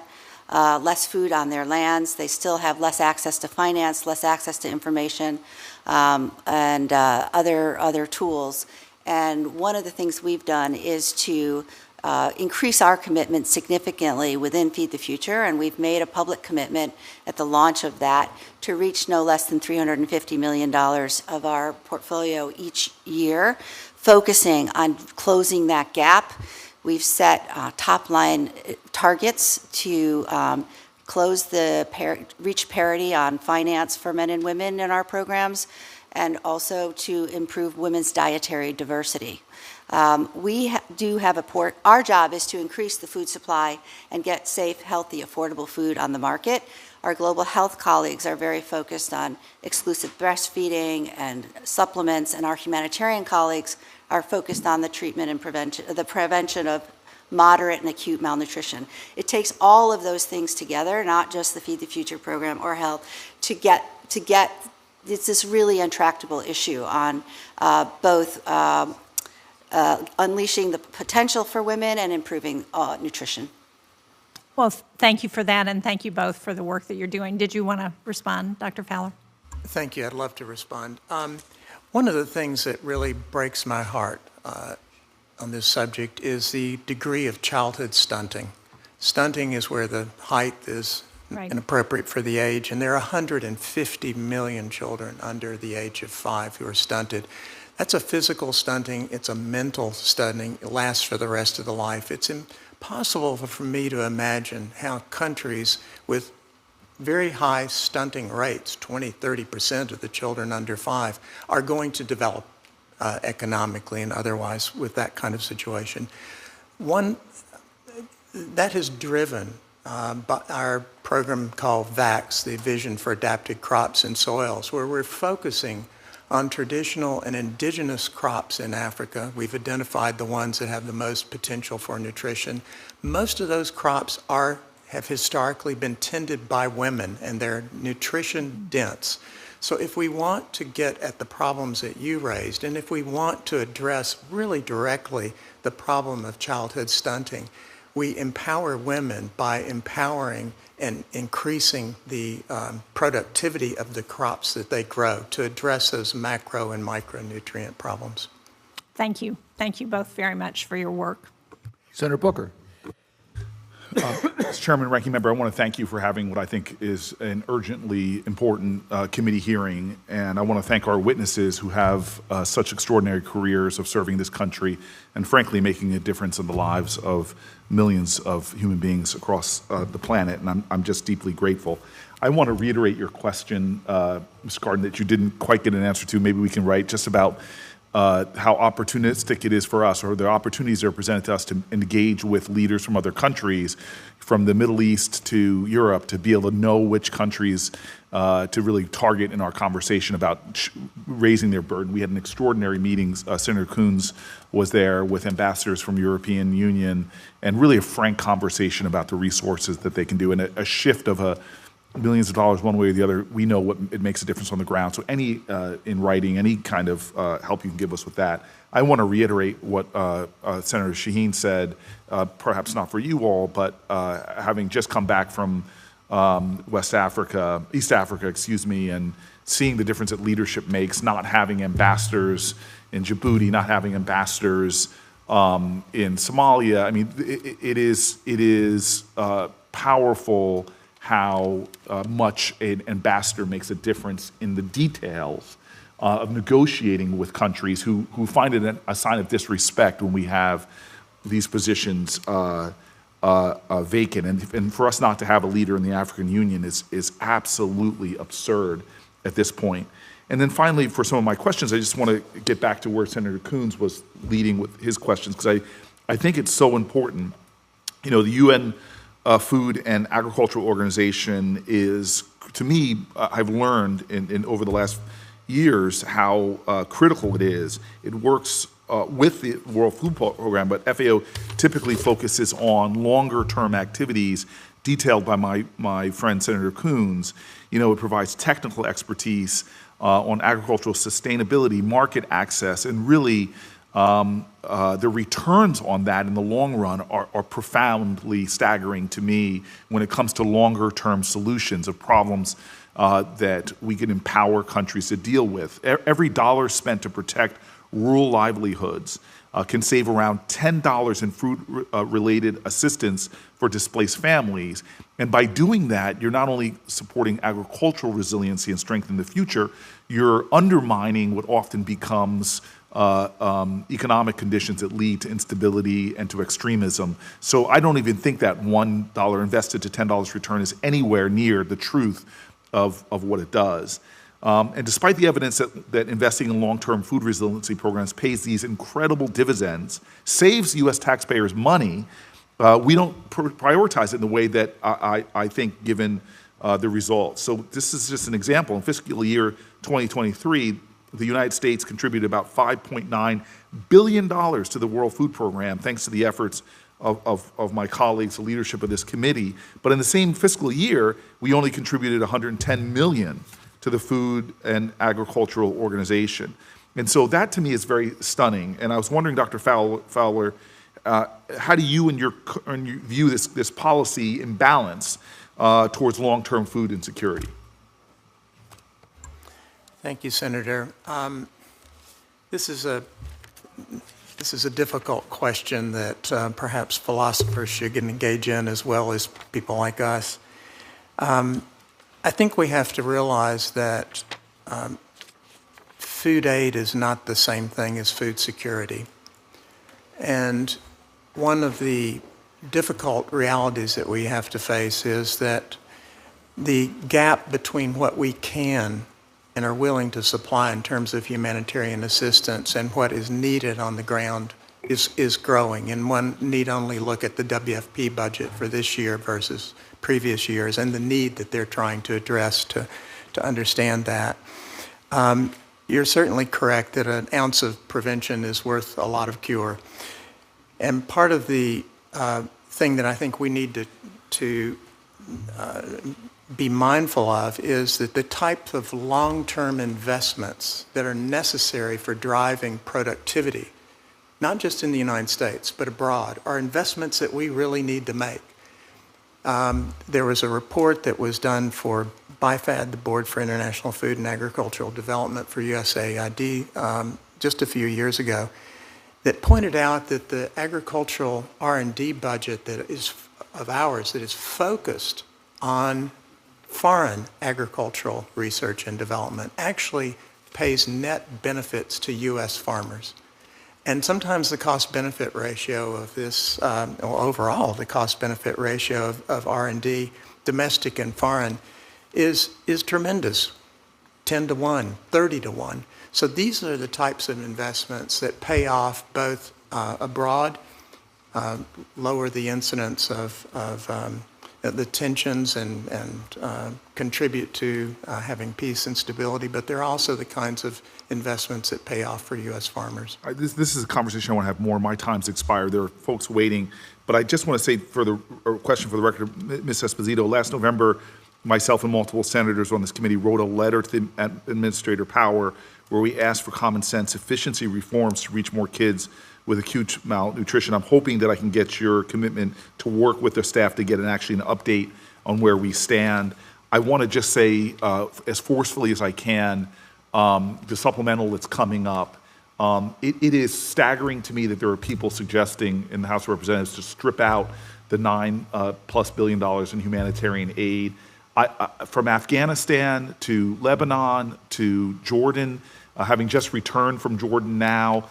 less food on their lands. They still have less access to finance, less access to information, and other tools. And one of the things we've done is to increase our commitment significantly within Feed the Future, and we've made a public commitment at the launch of that to reach no less than $350 million of our portfolio each year, focusing on closing that gap. We've set top-line targets to reach parity on finance for men and women in our programs, and also to improve women's dietary diversity. We do have our job is to increase the food supply and get safe, healthy, affordable food on the market. Our global health colleagues are very focused on exclusive breastfeeding and supplements, and our humanitarian colleagues are focused on the treatment and prevention of moderate and acute malnutrition. It takes all of those things together, not just the Feed the Future program or health, to get it's this really intractable issue on both unleashing the potential for women and improving nutrition. Well, thank you for that, and thank you both for the work that you're doing. Did you want to respond, Dr. Fowler? Thank you. I'd love to respond. One of the things that really breaks my heart on this subject is the degree of childhood stunting. Stunting is where the height is inappropriate for the age, and there are 150 million children under the age of 5 who are stunted. That's a physical stunting, it's a mental stunting, it lasts for the rest of the life. It's impossible for me to imagine how countries with very high stunting rates, 20-30% of the children under 5, are going to develop economically and otherwise with that kind of situation. One that has driven our program called VAX, the Vision for Adapted Crops and Soils, where we're focusing on traditional and indigenous crops in Africa. We've identified the ones that have the most potential for nutrition. Most of those crops have historically been tended by women, and they're nutrition dense. So if we want to get at the problems that you raised, and if we want to address really directly the problem of childhood stunting, we empower women by empowering and increasing the productivity of the crops that they grow to address those macro and micronutrient problems. Thank you. Thank you both very much for your work. Senator Booker. Mr. Chairman, Ranking Member, I want to thank you for having what I think is an urgently important committee hearing, and I want to thank our witnesses who have such extraordinary careers of serving this country and, frankly, making a difference in the lives of millions of human beings across the planet, and I'm just deeply grateful. I want to reiterate your question, Ms. Cardin, that you didn't quite get an answer to. Maybe we can write just about how opportunistic it is for us, or the opportunities that are presented to us to engage with leaders from other countries, from the Middle East to Europe, to be able to know which countries to really target in our conversation about raising their burden. We had an extraordinary meeting. Senator Coons was there with ambassadors from European Union, and really a frank conversation about the resources that they can do, and a shift of millions of dollars one way or the other. We know what it makes a difference on the ground. So any, in writing, any kind of help you can give us with that. I want to reiterate what Senator Shaheen said, perhaps not for you all, but having just come back from East Africa, and seeing the difference that leadership makes, not having ambassadors in Djibouti, not having ambassadors in Somalia. I mean, it is powerful how much an ambassador makes a difference in the details of negotiating with countries who find it a sign of disrespect when we have these positions vacant. And for us not to have a leader in the African Union is absolutely absurd at this point. And then finally, for some of my questions, I just want to get back to where Senator Coons was leading with his questions, because I think it's so important. You know, the UN Food and Agricultural Organization is, to me, I've learned in over the last years how critical it is. It works with the World Food Program, but FAO typically focuses on longer-term activities detailed by my friend Senator Coons. You know, it provides technical expertise on agricultural sustainability, market access, and really the returns on that in the long run are profoundly staggering to me when it comes to longer term solutions of problems that we can empower countries to deal with. Every dollar spent to protect rural livelihoods can save around $10 in food-related assistance for displaced families. And by doing that, you're not only supporting agricultural resiliency and strength in the future, you're undermining what often becomes economic conditions that lead to instability and to extremism. So I don't even think that $1 invested to $10 return is anywhere near the truth of what it does. And despite the evidence that investing in long-term food resiliency programs pays these incredible dividends, saves U.S. taxpayers money, we don't prioritize it in the way that I think, given the results. So this is just an example. In fiscal year 2023, the United States contributed about $5.9 billion to the World Food Program, thanks to the efforts of my colleagues, the leadership of this committee. But in the same fiscal year, we only contributed $110 million to the Food and Agricultural Organization. And so that, to me, is very stunning. And I was wondering, Dr. Fowler, how do you and your view this policy imbalance towards long-term food insecurity? Thank you, Senator. This is a difficult question that perhaps philosophers should engage in as well as people like us. I think we have to realize that food aid is not the same thing as food security. And one of the difficult realities that we have to face is that the gap between what we can and are willing to supply in terms of humanitarian assistance and what is needed on the ground is growing. And one need only look at the WFP budget for this year versus previous years and the need that they're trying to address to understand that. You're certainly correct that an ounce of prevention is worth a lot of cure. And part of the thing that I think we need to be mindful of is that the type of long-term investments that are necessary for driving productivity, not just in the United States, but abroad, are investments that we really need to make. There was a report that was done for BIFAD, the Board for International Food and Agricultural Development for USAID, just a few years ago, that pointed out that the agricultural R&D budget that is of ours that is focused on foreign agricultural research and development actually pays net benefits to U.S. farmers. And sometimes the cost-benefit ratio of this, or overall the cost-benefit ratio of R&D, domestic and foreign, is tremendous, 10 to 1, 30 to 1. So these are the types of investments that pay off both abroad, lower the incidence of the tensions and contribute to having peace and stability, but they're also the kinds of investments that pay off for U.S. farmers. This is a conversation I want to have more. My time's expired. There are folks waiting. But I just want to say for the question for the record, Ms. Esposito, last November, myself and multiple senators on this committee wrote a letter to the Administrator Power where we asked for common sense efficiency reforms to reach more kids with acute malnutrition. I'm hoping that I can get your commitment to work with the staff to get an update on where we stand. I want to just say as forcefully as I can, the supplemental that's coming up, it is staggering to me that there are people suggesting in the House of Representatives to strip out the $9+ billion in humanitarian aid. From Afghanistan to Lebanon to Jordan, having just returned from Jordan now,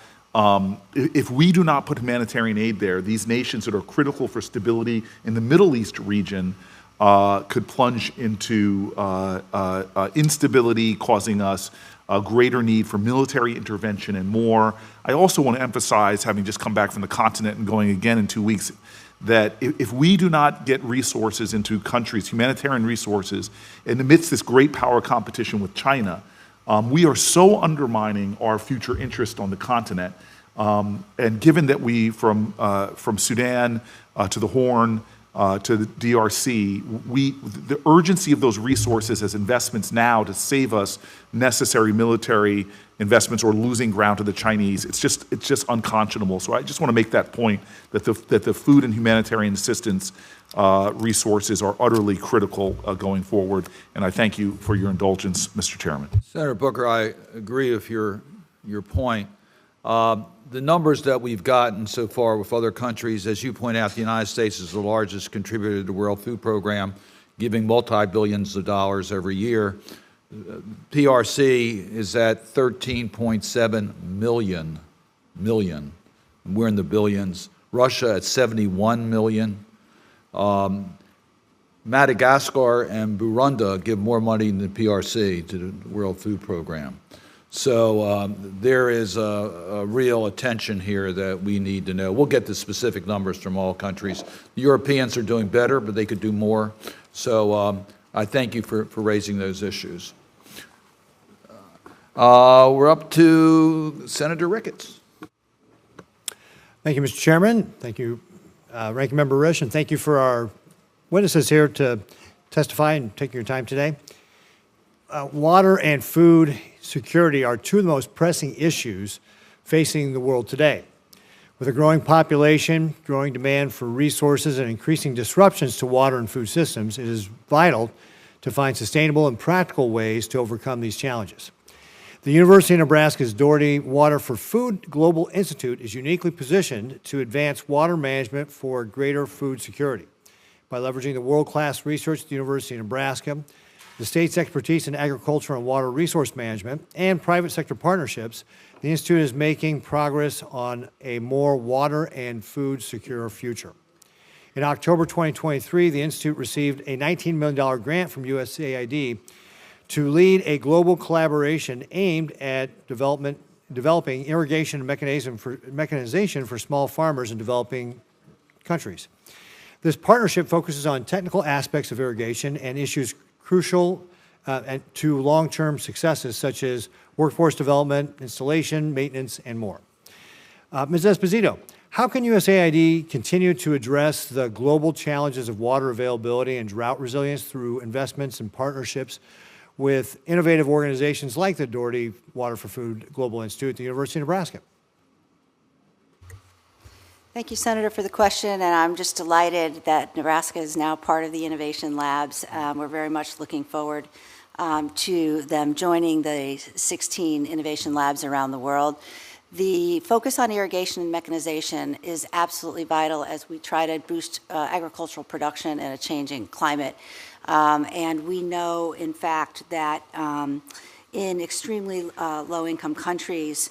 if we do not put humanitarian aid there, these nations that are critical for stability in the Middle East region could plunge into instability, causing us a greater need for military intervention and more. I also want to emphasize, having just come back from the continent and going again in 2 weeks, that if we do not get resources into countries, humanitarian resources, in the midst of this great power competition with China, we are so undermining our future interest on the continent. And given that we, from Sudan to the Horn to the DRC, the urgency of those resources as investments now to save us necessary military investments or losing ground to the Chinese, it's just unconscionable. So I just want to make that point that the food and humanitarian assistance resources are utterly critical going forward. And I thank you for your indulgence, Mr. Chairman. Senator Booker, I agree with your point. The numbers that we've gotten so far with other countries, as you point out, the United States is the largest contributor to the World Food Program, giving multi-billions of dollars every year. PRC is at 13.7 million. We're in the billions. Russia at 71 million. Madagascar and Burundi give more money than the PRC to the World Food Program. So there is a real attention here that we need to know. We'll get the specific numbers from all countries. The Europeans are doing better, but they could do more. So I thank you for raising those issues. We're up to Senator Ricketts. Thank you, Mr. Chairman. Thank you, Ranking Member Risch, and thank you for our witnesses here to testify and taking your time today. Water and food security are two of the most pressing issues facing the world today. With a growing population, growing demand for resources, and increasing disruptions to water and food systems, it is vital to find sustainable and practical ways to overcome these challenges. The University of Nebraska's Doherty Water for Food Global Institute is uniquely positioned to advance water management for greater food security. By leveraging the world-class research at the University of Nebraska, the state's expertise in agriculture and water resource management, and private sector partnerships, the Institute is making progress on a more water and food secure future. In October 2023, the Institute received a $19 million grant from USAID to lead a global collaboration aimed at developing irrigation and mechanization for small farmers in developing countries. This partnership focuses on technical aspects of irrigation and issues crucial to long-term successes such as workforce development, installation, maintenance, and more. Ms. Esposito, How can USAID continue to address the global challenges of water availability and drought resilience through investments and partnerships with innovative organizations like the Doherty Water for Food Global Institute at the University of Nebraska? Thank you, Senator, for the question, and I'm just delighted that Nebraska is now part of the Innovation Labs. We're very much looking forward to them joining the 16 Innovation Labs around the world. The focus on irrigation and mechanization is absolutely vital as we try to boost agricultural production in a changing climate. And we know, in fact, that in extremely low-income countries,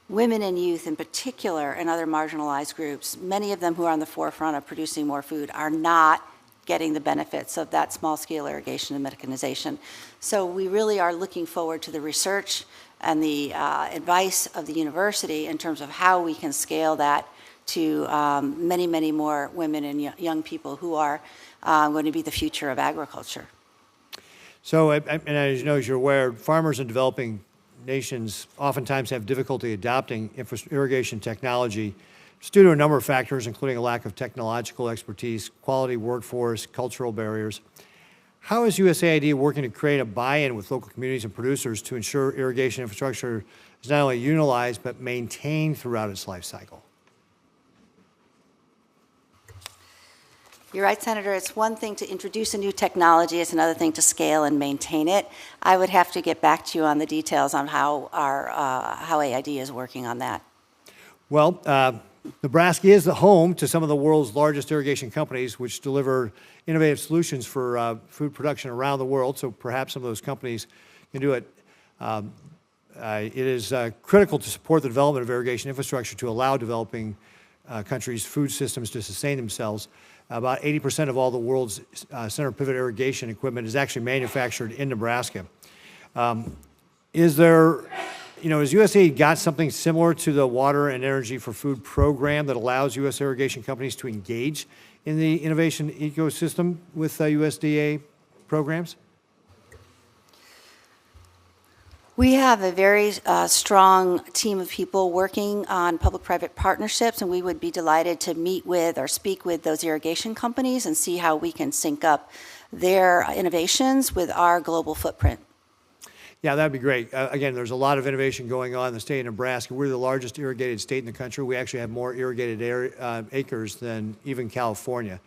women and youth in particular and other marginalized groups, many of them who are on the forefront of producing more food, are not getting the benefits of that small-scale irrigation and mechanization. So we really are looking forward to the research and the advice of the university in terms of how we can scale that to many, many more women and young people who are going to be the future of agriculture. So, and as you know, as you're aware, farmers in developing nations oftentimes have difficulty adopting irrigation technology just due to a number of factors, including a lack of technological expertise, quality workforce, cultural barriers. How is USAID working to create a buy-in with local communities and producers to ensure irrigation infrastructure is not only utilized but maintained throughout its life cycle? You're right, Senator. It's one thing to introduce a new technology. It's another thing to scale and maintain it. I would have to get back to you on the details on how how AID is working on that. Well, Nebraska is the home to some of the world's largest irrigation companies, which deliver innovative solutions for food production around the world. So perhaps some of those companies can do it. It is critical to support the development of irrigation infrastructure to allow developing countries' food systems to sustain themselves. About 80% of all the world's center pivot irrigation equipment is actually manufactured in Nebraska. Is there, has USAID got something similar to the Water and Energy for Food program that allows U.S. irrigation companies to engage in the innovation ecosystem with USDA programs? We have a very strong team of people working on public-private partnerships, and we would be delighted to meet with or speak with those irrigation companies and see how we can sync up their innovations with our global footprint. Yeah, that'd be great. Again, there's a lot of innovation going on in the state of Nebraska. We're the largest irrigated state in the country. We actually have more irrigated acres than even California.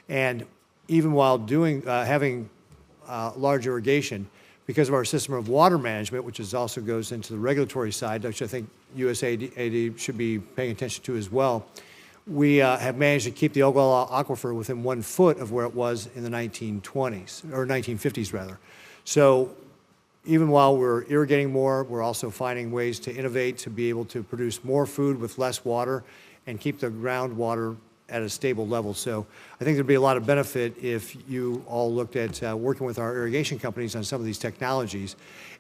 And even while having large irrigation, because of our system of water management, which also goes into the regulatory side, which I think USAID should be paying attention to as well, we have managed to keep the Ogallala Aquifer within 1 foot of where it was in the 1920s, or 1950s rather. So even while we're irrigating more, we're also finding ways to innovate to be able to produce more food with less water and keep the groundwater at a stable level. So I think there'd be a lot of benefit if you all looked at working with our irrigation companies on some of these technologies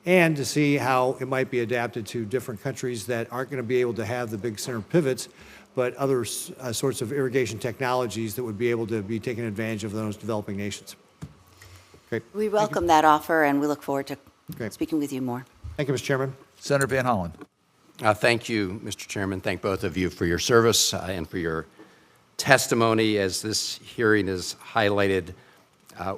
and to see how it might be adapted to different countries that aren't going to be able to have the big center pivots, but other sorts of irrigation technologies that would be able to be taken advantage of those developing nations. Great. We welcome that offer, and we look forward to speaking with you more. Thank you, Mr. Chairman. Senator Van Hollen. Thank you, Mr. Chairman. Thank both of you for your service and for your testimony. As this hearing is highlighted,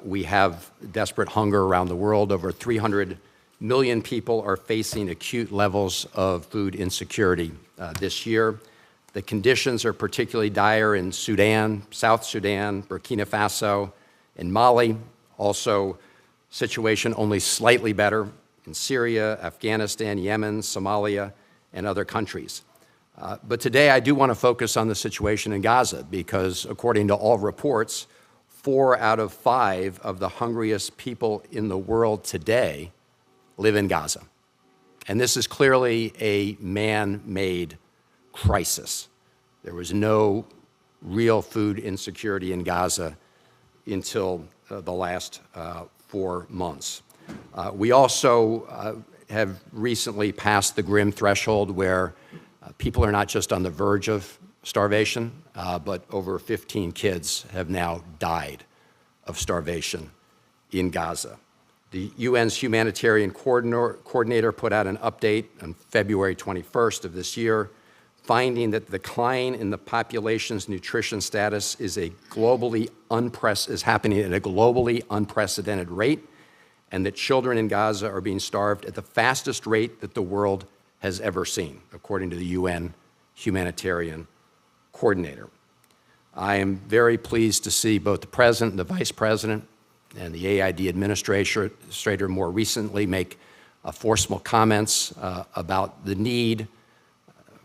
we have desperate hunger around the world. Over 300 million people are facing acute levels of food insecurity this year. The conditions are particularly dire in Sudan, South Sudan, Burkina Faso, and Mali. Also, situation only slightly better in Syria, Afghanistan, Yemen, Somalia, and other countries. But today I do want to focus on the situation in Gaza because, according to all reports, 4 out of 5 of the hungriest people in the world today live in Gaza. And this is clearly a man-made crisis. There was no real food insecurity in Gaza until the last 4 months. We also have recently passed the grim threshold where people are not just on the verge of starvation, but over 15 kids have now died of starvation in Gaza. The UN's humanitarian coordinator put out an update on February 21st of this year, finding that the decline in the population's nutrition status is happening at a globally unprecedented rate, and that children in Gaza are being starved at the fastest rate that the world has ever seen, according to the UN humanitarian coordinator. I am very pleased to see both the President and the Vice President and the AID administrator more recently make forceful comments about the need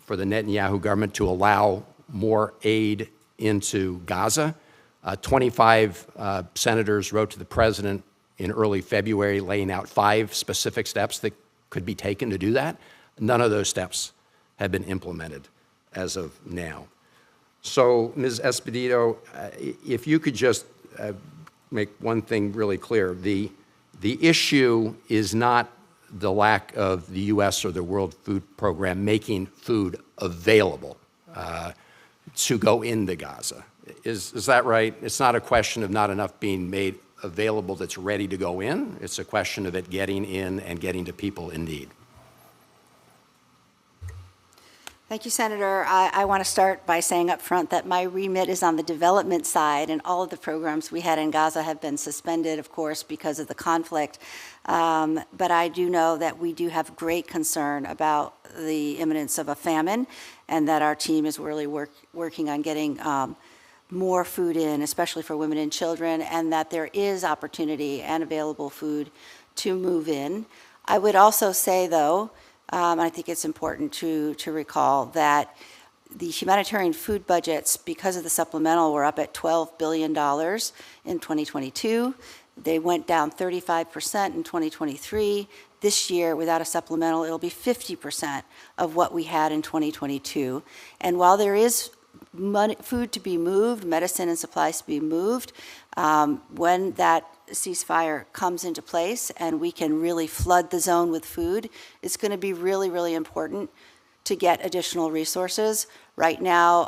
for the Netanyahu government to allow more aid into Gaza. 25 senators wrote to the President in early February laying out 5 specific steps that could be taken to do that. None of those steps have been implemented as of now. So, Ms. Esposito, if you could just make one thing really clear. The issue is not the lack of the U.S. or the World Food Program making food available to go into Gaza. Is that right? It's not a question of not enough being made available that's ready to go in. It's a question of it getting in and getting to people in need. Thank you, Senator. I want to start by saying up front that my remit is on the development side, and all of the programs we had in Gaza have been suspended, of course, because of the conflict. But I do know that we do have great concern about the imminence of a famine, and that our team is really working on getting more food in, especially for women and children, and that there is opportunity and available food to move in. I would also say, though, I think it's important to recall that the humanitarian food budgets, because of the supplemental, were up at $12 billion in 2022. They went down 35% in 2023. This year, without a supplemental, it'll be 50% of what we had in 2022. And while there is food to be moved, medicine and supplies to be moved, when that ceasefire comes into place and we can really flood the zone with food, it's going to be really, really important to get additional resources. Right now,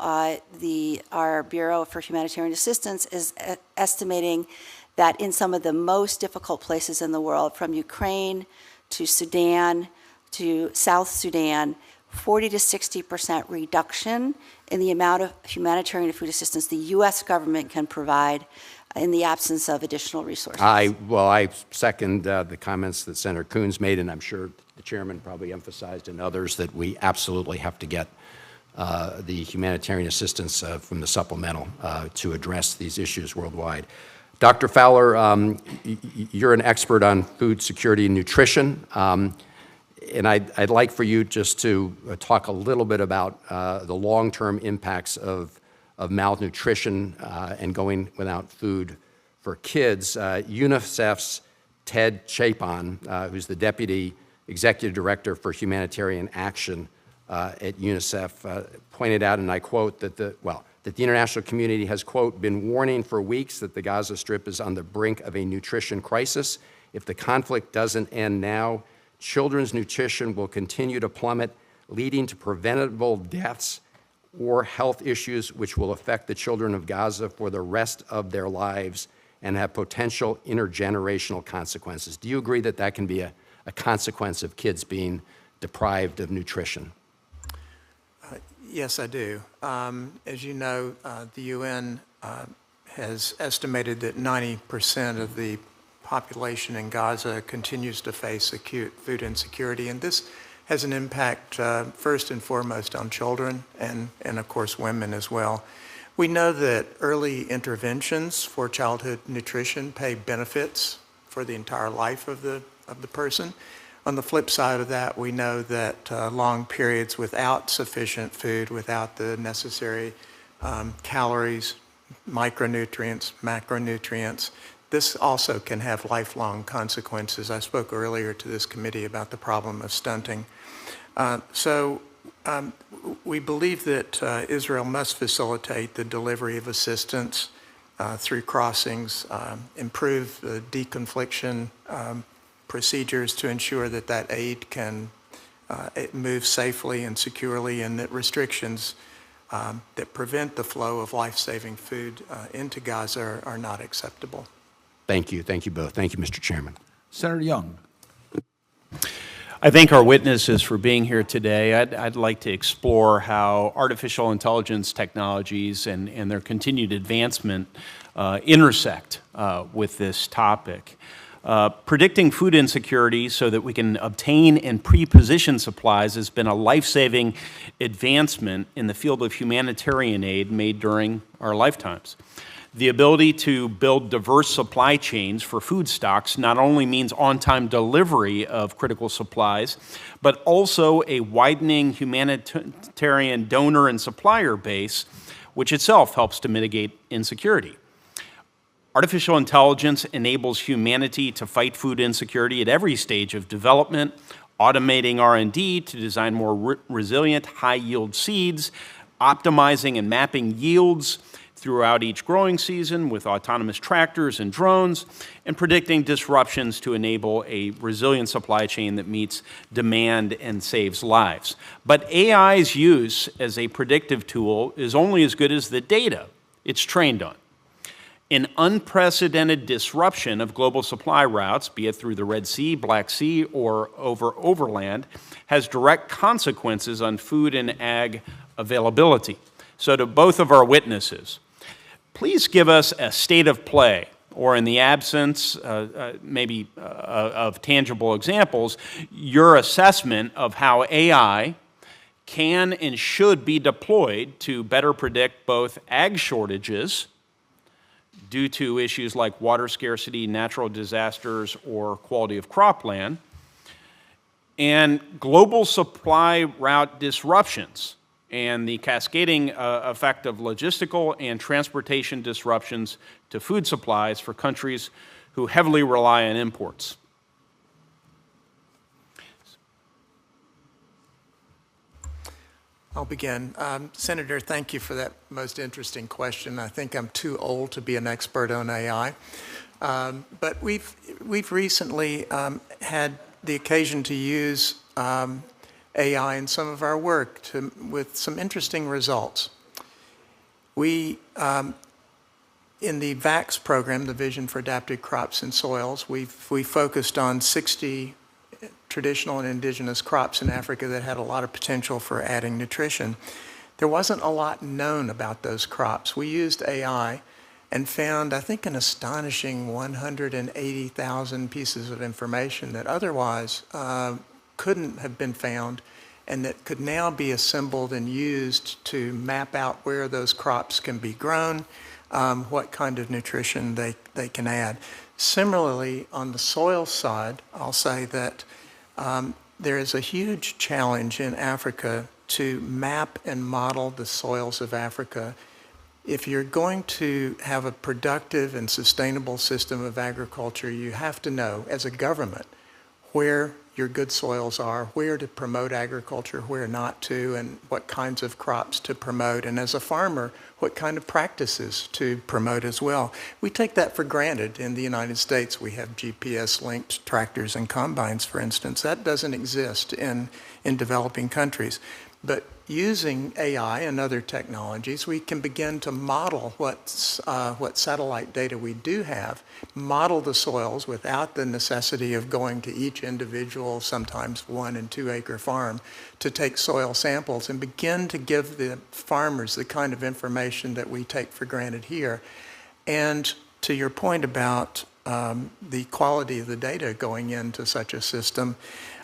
our Bureau for Humanitarian Assistance is estimating that in some of the most difficult places in the world, from Ukraine to Sudan to South Sudan, 40 to 60% reduction in the amount of humanitarian food assistance the U.S. government can provide in the absence of additional resources. I second the comments that Senator Coons made, and I'm sure the chairman probably emphasized and others that we absolutely have to get the humanitarian assistance from the supplemental to address these issues worldwide. Dr. Fowler, you're an expert on food security and nutrition, and I'd like for you just to talk a little bit about the long-term impacts of malnutrition and going without food for kids. UNICEF's Ted Chapin, who's the Deputy Executive Director for Humanitarian Action at UNICEF, pointed out, and I quote, that the international community has, quote, been warning for weeks that the Gaza Strip is on the brink of a nutrition crisis. If the conflict doesn't end now, children's nutrition will continue to plummet, leading to preventable deaths or health issues which will affect the children of Gaza for the rest of their lives and have potential intergenerational consequences. Do you agree that that can be a consequence of kids being deprived of nutrition? Yes, I do. As you know, the UN has estimated that 90% of the population in Gaza continues to face acute food insecurity, and this has an impact first and foremost on children and of course women as well. We know that early interventions for childhood nutrition pay benefits for the entire life of the person. On the flip side of that, we know that long periods without sufficient food, without the necessary calories, micronutrients, macronutrients, this also can have lifelong consequences. I spoke earlier to this committee about the problem of stunting. We believe that Israel must facilitate the delivery of assistance through crossings, improve the deconfliction procedures to ensure that that aid can move safely and securely, and that restrictions that prevent the flow of life-saving food into Gaza are not acceptable. Thank you. Thank you both. Thank you, Mr. Chairman. Senator Young. I thank our witnesses for being here today. I'd like to explore how artificial intelligence technologies and their continued advancement intersect with this topic. Predicting food insecurity so that we can obtain and pre-position supplies has been a life-saving advancement in the field of humanitarian aid made during our lifetimes. The ability to build diverse supply chains for food stocks not only means on-time delivery of critical supplies, but also a widening humanitarian donor and supplier base, which itself helps to mitigate insecurity. Artificial intelligence enables humanity to fight food insecurity at every stage of development, automating R&D to design more resilient, high-yield seeds, optimizing and mapping yields throughout each growing season with autonomous tractors and drones, and predicting disruptions to enable a resilient supply chain that meets demand and saves lives. But AI's use as a predictive tool is only as good as the data it's trained on. An unprecedented disruption of global supply routes, be it through the Red Sea, Black Sea, or overland, has direct consequences on food and ag availability. So to both of our witnesses, please give us a state of play, or in the absence of tangible examples, your assessment of how AI can and should be deployed to better predict both ag shortages due to issues like water scarcity, natural disasters, or quality of cropland, and global supply route disruptions and the cascading effect of logistical and transportation disruptions to food supplies for countries who heavily rely on imports. I'll begin. Senator, thank you for that most interesting question. I think I'm too old to be an expert on AI. But we've recently had the occasion to use AI in some of our work with some interesting results. We, in the VAX program, the Vision for Adapted Crops and Soils, we focused on 60 traditional and indigenous crops in Africa that had a lot of potential for adding nutrition. There wasn't a lot known about those crops. We used AI and found, I think, an astonishing 180,000 pieces of information that otherwise couldn't have been found, and that could now be assembled and used to map out where those crops can be grown, what kind of nutrition they can add. Similarly, on the soil side, I'll say that there is a huge challenge in Africa to map and model the soils of Africa. If you're going to have a productive and sustainable system of agriculture, you have to know, as a government, where your good soils are, where to promote agriculture, where not to, and what kinds of crops to promote, and as a farmer, what kind of practices to promote as well. We take that for granted. In the United States, we have GPS-linked tractors and combines, for instance. That doesn't exist in developing countries. But using AI and other technologies, we can begin to model what satellite data we do have, model the soils without the necessity of going to each individual, sometimes 1- and 2-acre farm, to take soil samples and begin to give the farmers the kind of information that we take for granted here. And to your point about the quality of the data going into such a system,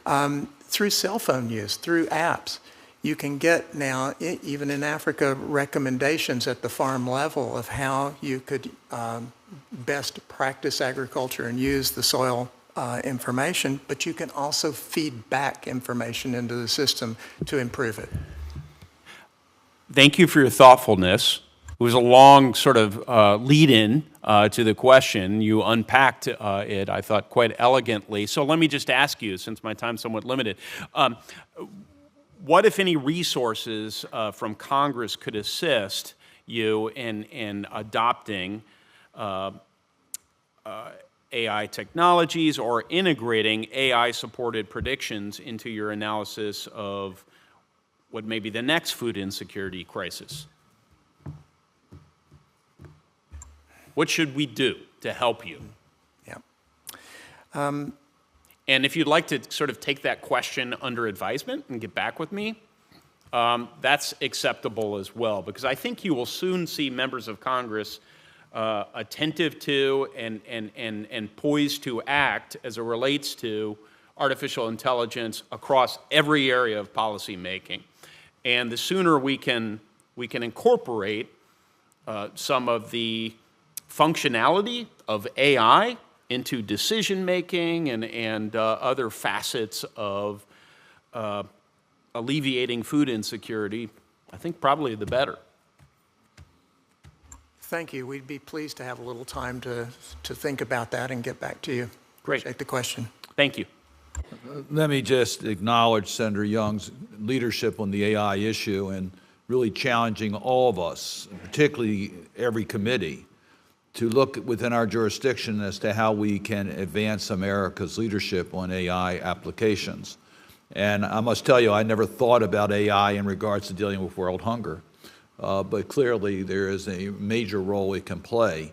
through cell phone use, through apps, you can get now, even in Africa, recommendations at the farm level of how you could best practice agriculture and use the soil information, but you can also feed back information into the system to improve it. Thank you for your thoughtfulness. It was a long sort of lead-in to the question. You unpacked it, I thought, quite elegantly. So let me just ask you, since my time's somewhat limited, what, if any, resources from Congress could assist you in adopting AI technologies or integrating AI-supported predictions into your analysis of what may be the next food insecurity crisis? What should we do to help you? Yeah. And if you'd like to sort of take that question under advisement and get back with me, that's acceptable as well, because I think you will soon see members of Congress attentive to and poised to act as it relates to artificial intelligence across every area of policy making. And the sooner we can incorporate some of the functionality of AI into decision making and other facets of alleviating food insecurity, I think probably the better. Thank you. We'd be pleased to have a little time to think about that and get back to you. Great. Appreciate the question. Thank you. Let me just acknowledge Senator Young's leadership on the AI issue and really challenging all of us, particularly every committee, to look within our jurisdiction as to how we can advance America's leadership on AI applications. And I must tell you, I never thought about AI in regards to dealing with world hunger, but clearly there is a major role it can play.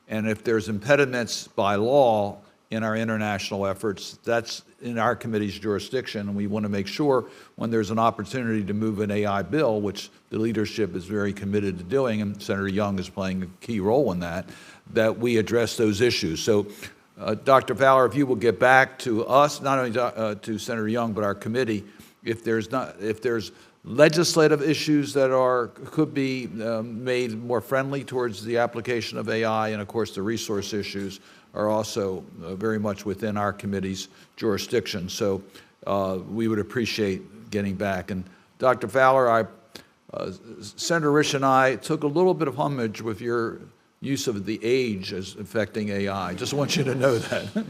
And if there's impediments by law in our international efforts, that's in our committee's jurisdiction, and we want to make sure when there's an opportunity to move an AI bill, which the leadership is very committed to doing, and Senator Young is playing a key role in that, that we address those issues. So, Dr. Fowler, if you will get back to us, not only to Senator Young, but our committee, if there's legislative issues that could be made more friendly towards the application of AI, and of course the resource issues are also very much within our committee's jurisdiction. So we would appreciate getting back. And Dr. Fowler, Senator Risch and I took a little bit of umbrage with your use of the age as affecting AI. Just want you to know that.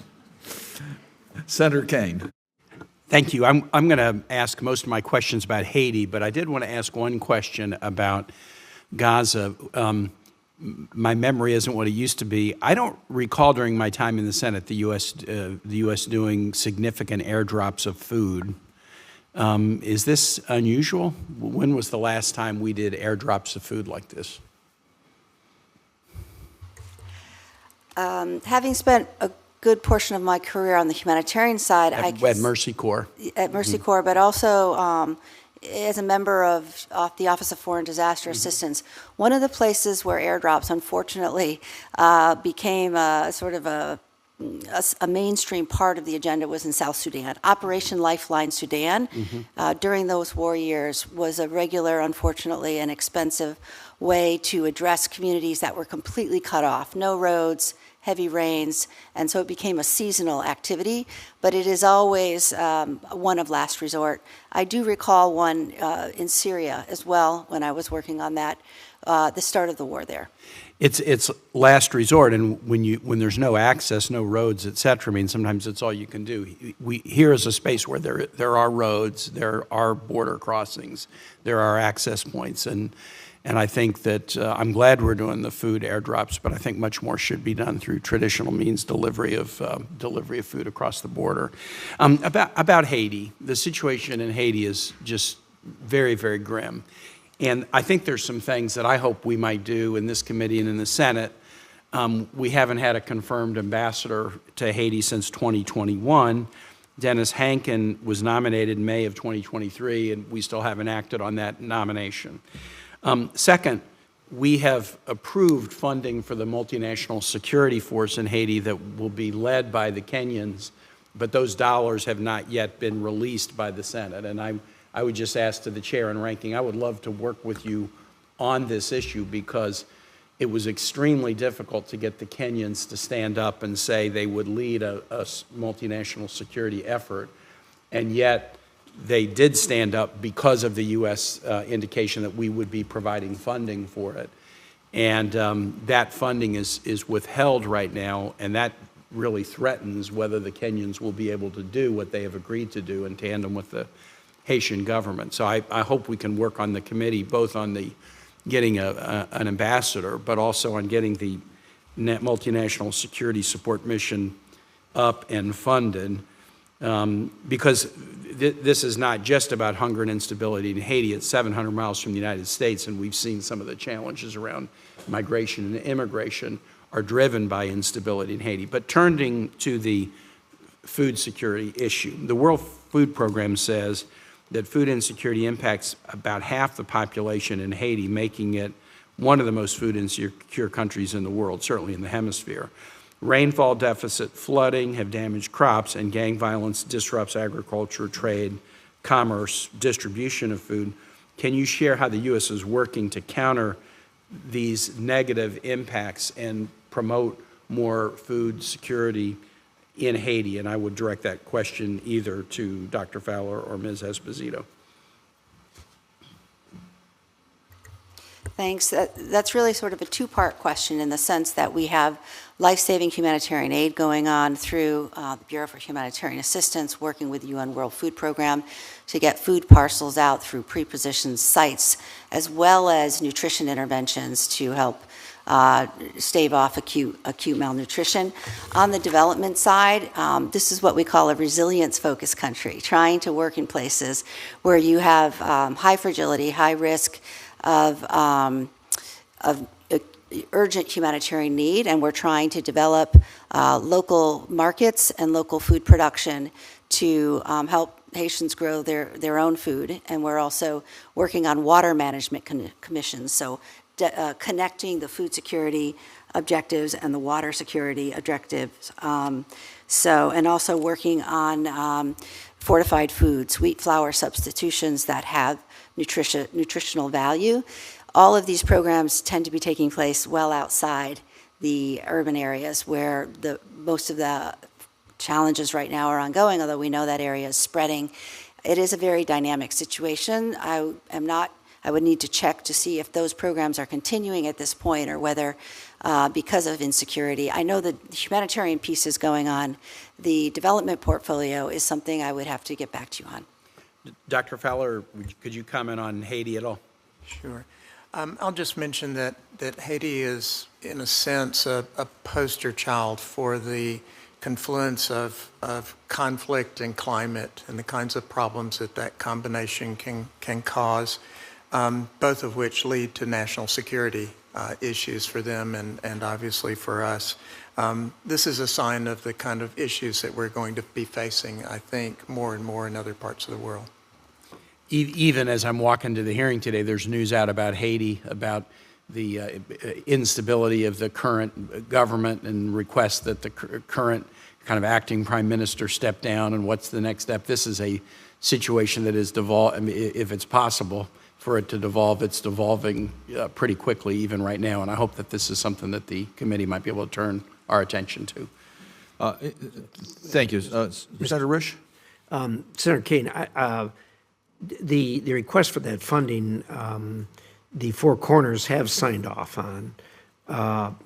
Senator Kane. Thank you. I'm going to ask most of my questions about Haiti, but I did want to ask one question about Gaza. My memory isn't what it used to be. I don't recall during my time in the Senate the U.S. Doing significant airdrops of food. Is this unusual? When was the last time we did airdrops of food like this? Having spent a good portion of my career on the humanitarian side, At Mercy Corps. At Mercy Corps, but also as a member of the Office of Foreign Disaster Assistance. One of the places where airdrops, unfortunately, became sort of a mainstream part of the agenda was in South Sudan. Operation Lifeline Sudan, during those war years, was a regular, unfortunately, and expensive way to address communities that were completely cut off. No roads, heavy rains, and so it became a seasonal activity, but it is always one of last resort. I do recall one in Syria as well when I was working on that, the start of the war there. It's last resort, and when there's no access, no roads, et cetera, I mean, sometimes it's all you can do. Here is a space where there are roads, there are border crossings, there are access points, and I think that I'm glad we're doing the food airdrops, but I think much more should be done through traditional means delivery of food across the border. About Haiti, the situation in Haiti is just very, very grim. And I think there's some things that I hope we might do in this committee and in the Senate. We haven't had a confirmed ambassador to Haiti since 2021. Dennis Hankin was nominated in May of 2023, and we still haven't acted on that nomination. Second, we have approved funding for the multinational security force in Haiti that will be led by the Kenyans, but those dollars have not yet been released by the Senate. And I would just ask to the chair and ranking, I would love to work with you on this issue because it was extremely difficult to get the Kenyans to stand up and say they would lead a multinational security effort, and yet they did stand up because of the U.S. Indication that we would be providing funding for it. And that funding is withheld right now, and that really threatens whether the Kenyans will be able to do what they have agreed to do in tandem with the Haitian government. So I hope we can work on the committee, both on the getting an ambassador, but also on getting the multinational security support mission up and funded, because this is not just about hunger and instability in Haiti. It's 700 miles from the United States, and we've seen some of the challenges around migration and immigration are driven by instability in Haiti. But turning to the food security issue. The World Food Program says that food insecurity impacts about half the population in Haiti, making it one of the most food insecure countries in the world, certainly in the hemisphere. Rainfall deficit, flooding have damaged crops, and gang violence disrupts agriculture, trade, commerce, distribution of food. Can you share how the U.S. is working to counter these negative impacts and promote more food security in Haiti? And I would direct that question either to Dr. Fowler or Ms. Esposito. Thanks. That's really sort of a two-part question in the sense that we have life-saving humanitarian aid going on through the Bureau for Humanitarian Assistance, working with the UN World Food Program to get food parcels out through pre-positioned sites, as well as nutrition interventions to help stave off acute malnutrition. On the development side, this is what we call a resilience-focused country, trying to work in places where you have high fragility, high risk of urgent humanitarian need, and we're trying to develop local markets and local food production to help Haitians grow their own food. And we're also working on water management commissions, so connecting the food security objectives and the water security objectives. And also working on fortified foods, wheat flour substitutions that have nutritional value. All of these programs tend to be taking place well outside the urban areas where most of the challenges right now are ongoing, although we know that area is spreading. It is a very dynamic situation. I would need to check to see if those programs are continuing at this point or whether because of insecurity. I know the humanitarian piece is going on. The development portfolio is something I would have to get back to you on. Dr. Fowler, could you comment on Haiti at all? Sure. I'll just mention that Haiti is, in a sense, a poster child for the confluence of conflict and climate and the kinds of problems that combination can cause, both of which lead to national security issues for them and obviously for us. This is a sign of the kind of issues that we're going to be facing, I think, more and more in other parts of the world. Even as I'm walking to the hearing today, there's news out about Haiti, about the instability of the current government and requests that the current kind of acting prime minister step down, and what's the next step. This is a situation that is devolved, I mean, if it's possible for it to devolve, it's devolving pretty quickly even right now, and I hope that this is something that the committee might be able to turn our attention to. Thank you. Senator Risch? Senator Kane, the request for that funding, the Four Corners have signed off on, and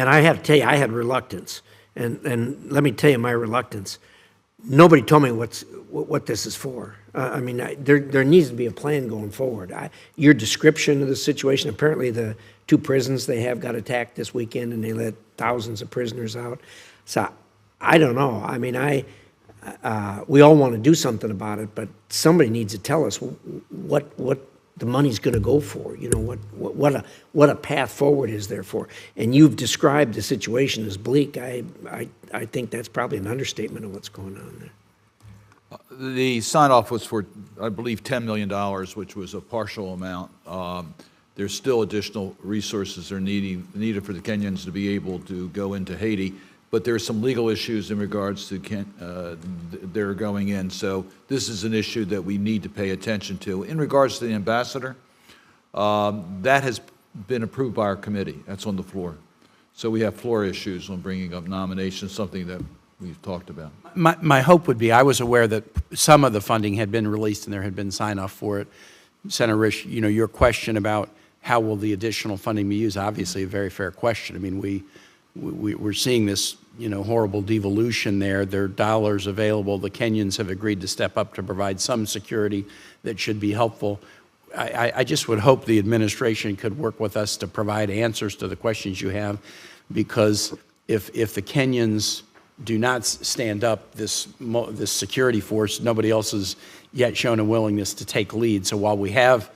I have to tell you, I had reluctance, and let me tell you my reluctance. Nobody told me what this is for. I mean, there needs to be a plan going forward. Your description of the situation, apparently the two prisons they have got attacked this weekend, and they let thousands of prisoners out. So I don't know. I mean, we all want to do something about it, but somebody needs to tell us what the money's going to go for. You know, what a path forward is there for. And you've described the situation as bleak. I think that's probably an understatement of what's going on there. The sign-off was for, I believe, $10 million, which was a partial amount. There's still additional resources that are needed for the Kenyans to be able to go into Haiti, but there are some legal issues in regards to their going in. So this is an issue that we need to pay attention to. In regards to the ambassador, that has been approved by our committee. That's on the floor. So we have floor issues on bringing up nominations, something that we've talked about. My hope would be, I was aware that some of the funding had been released and there had been sign-off for it. Senator Risch, you know, your question about how will the additional funding be used, obviously a very fair question. I mean, we're seeing this, you know, horrible devolution there. There are dollars available. The Kenyans have agreed to step up to provide some security that should be helpful. I just would hope the administration could work with us to provide answers to the questions you have, because if the Kenyans do not stand up this security force, nobody else has yet shown a willingness to take lead. So while we have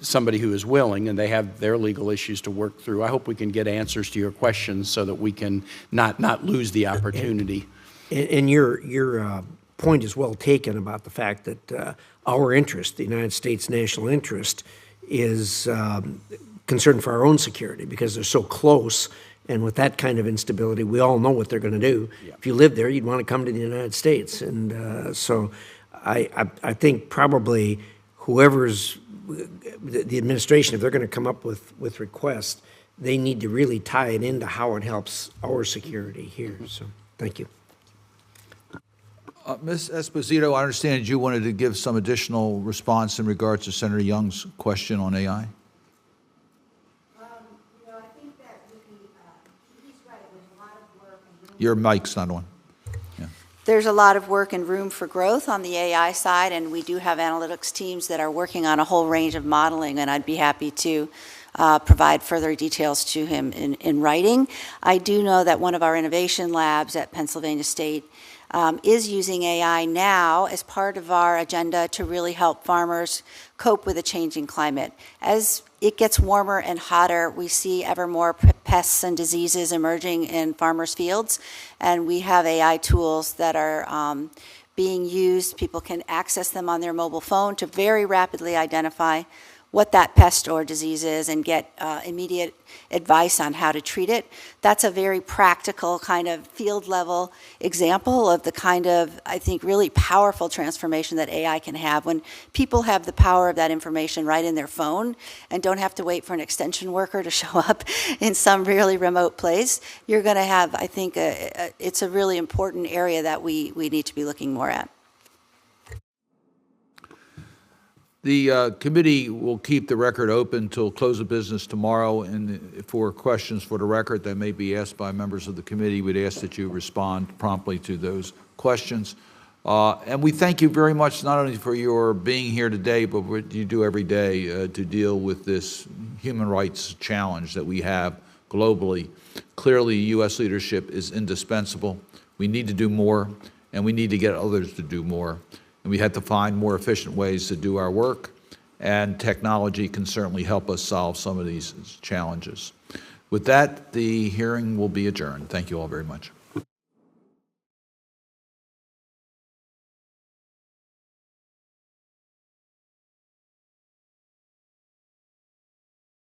somebody who is willing and they have their legal issues to work through, I hope we can get answers to your questions so that we can not lose the opportunity. And your point is well taken about the fact that our interest, the United States national interest, is concerned for our own security because they're so close. And with that kind of instability, we all know what they're going to do. Yeah. If you live there, you'd want to come to the United States. And so I think probably whoever's the administration, if they're going to come up with requests, they need to really tie it into how it helps our security here. So thank you. Ms. Esposito, I understand you wanted to give some additional response in regards to Senator Young's question on AI. I think that he's right. There's a lot of work. Your mic's not on. Yeah. There's a lot of work and room for growth on the AI side, and we do have analytics teams that are working on a whole range of modeling, and I'd be happy to provide further details to him in writing. I do know that one of our innovation labs at Pennsylvania State is using AI now as part of our agenda to really help farmers cope with a changing climate. As it gets warmer and hotter, we see ever more pests and diseases emerging in farmers' fields, and we have AI tools that are being used. People can access them on their mobile phone to very rapidly identify what that pest or disease is and get immediate advice on how to treat it. That's a very practical kind of field level example of the kind of, I think, really powerful transformation that AI can have when people have the power of that information right in their phone and don't have to wait for an extension worker to show up in some really remote place. You're going to have, I think, it's a really important area that we need to be looking more at. The committee will keep the record open till close of business tomorrow, and for questions for the record that may be asked by members of the committee, we'd ask that you respond promptly to those questions. And we thank you very much, not only for your being here today, but what you do every day to deal with this human rights challenge that we have globally. Clearly, U.S. leadership is indispensable. We need to do more, and we need to get others to do more. And we have to find more efficient ways to do our work, and technology can certainly help us solve some of these challenges. With that, the hearing will be adjourned. Thank you all very much.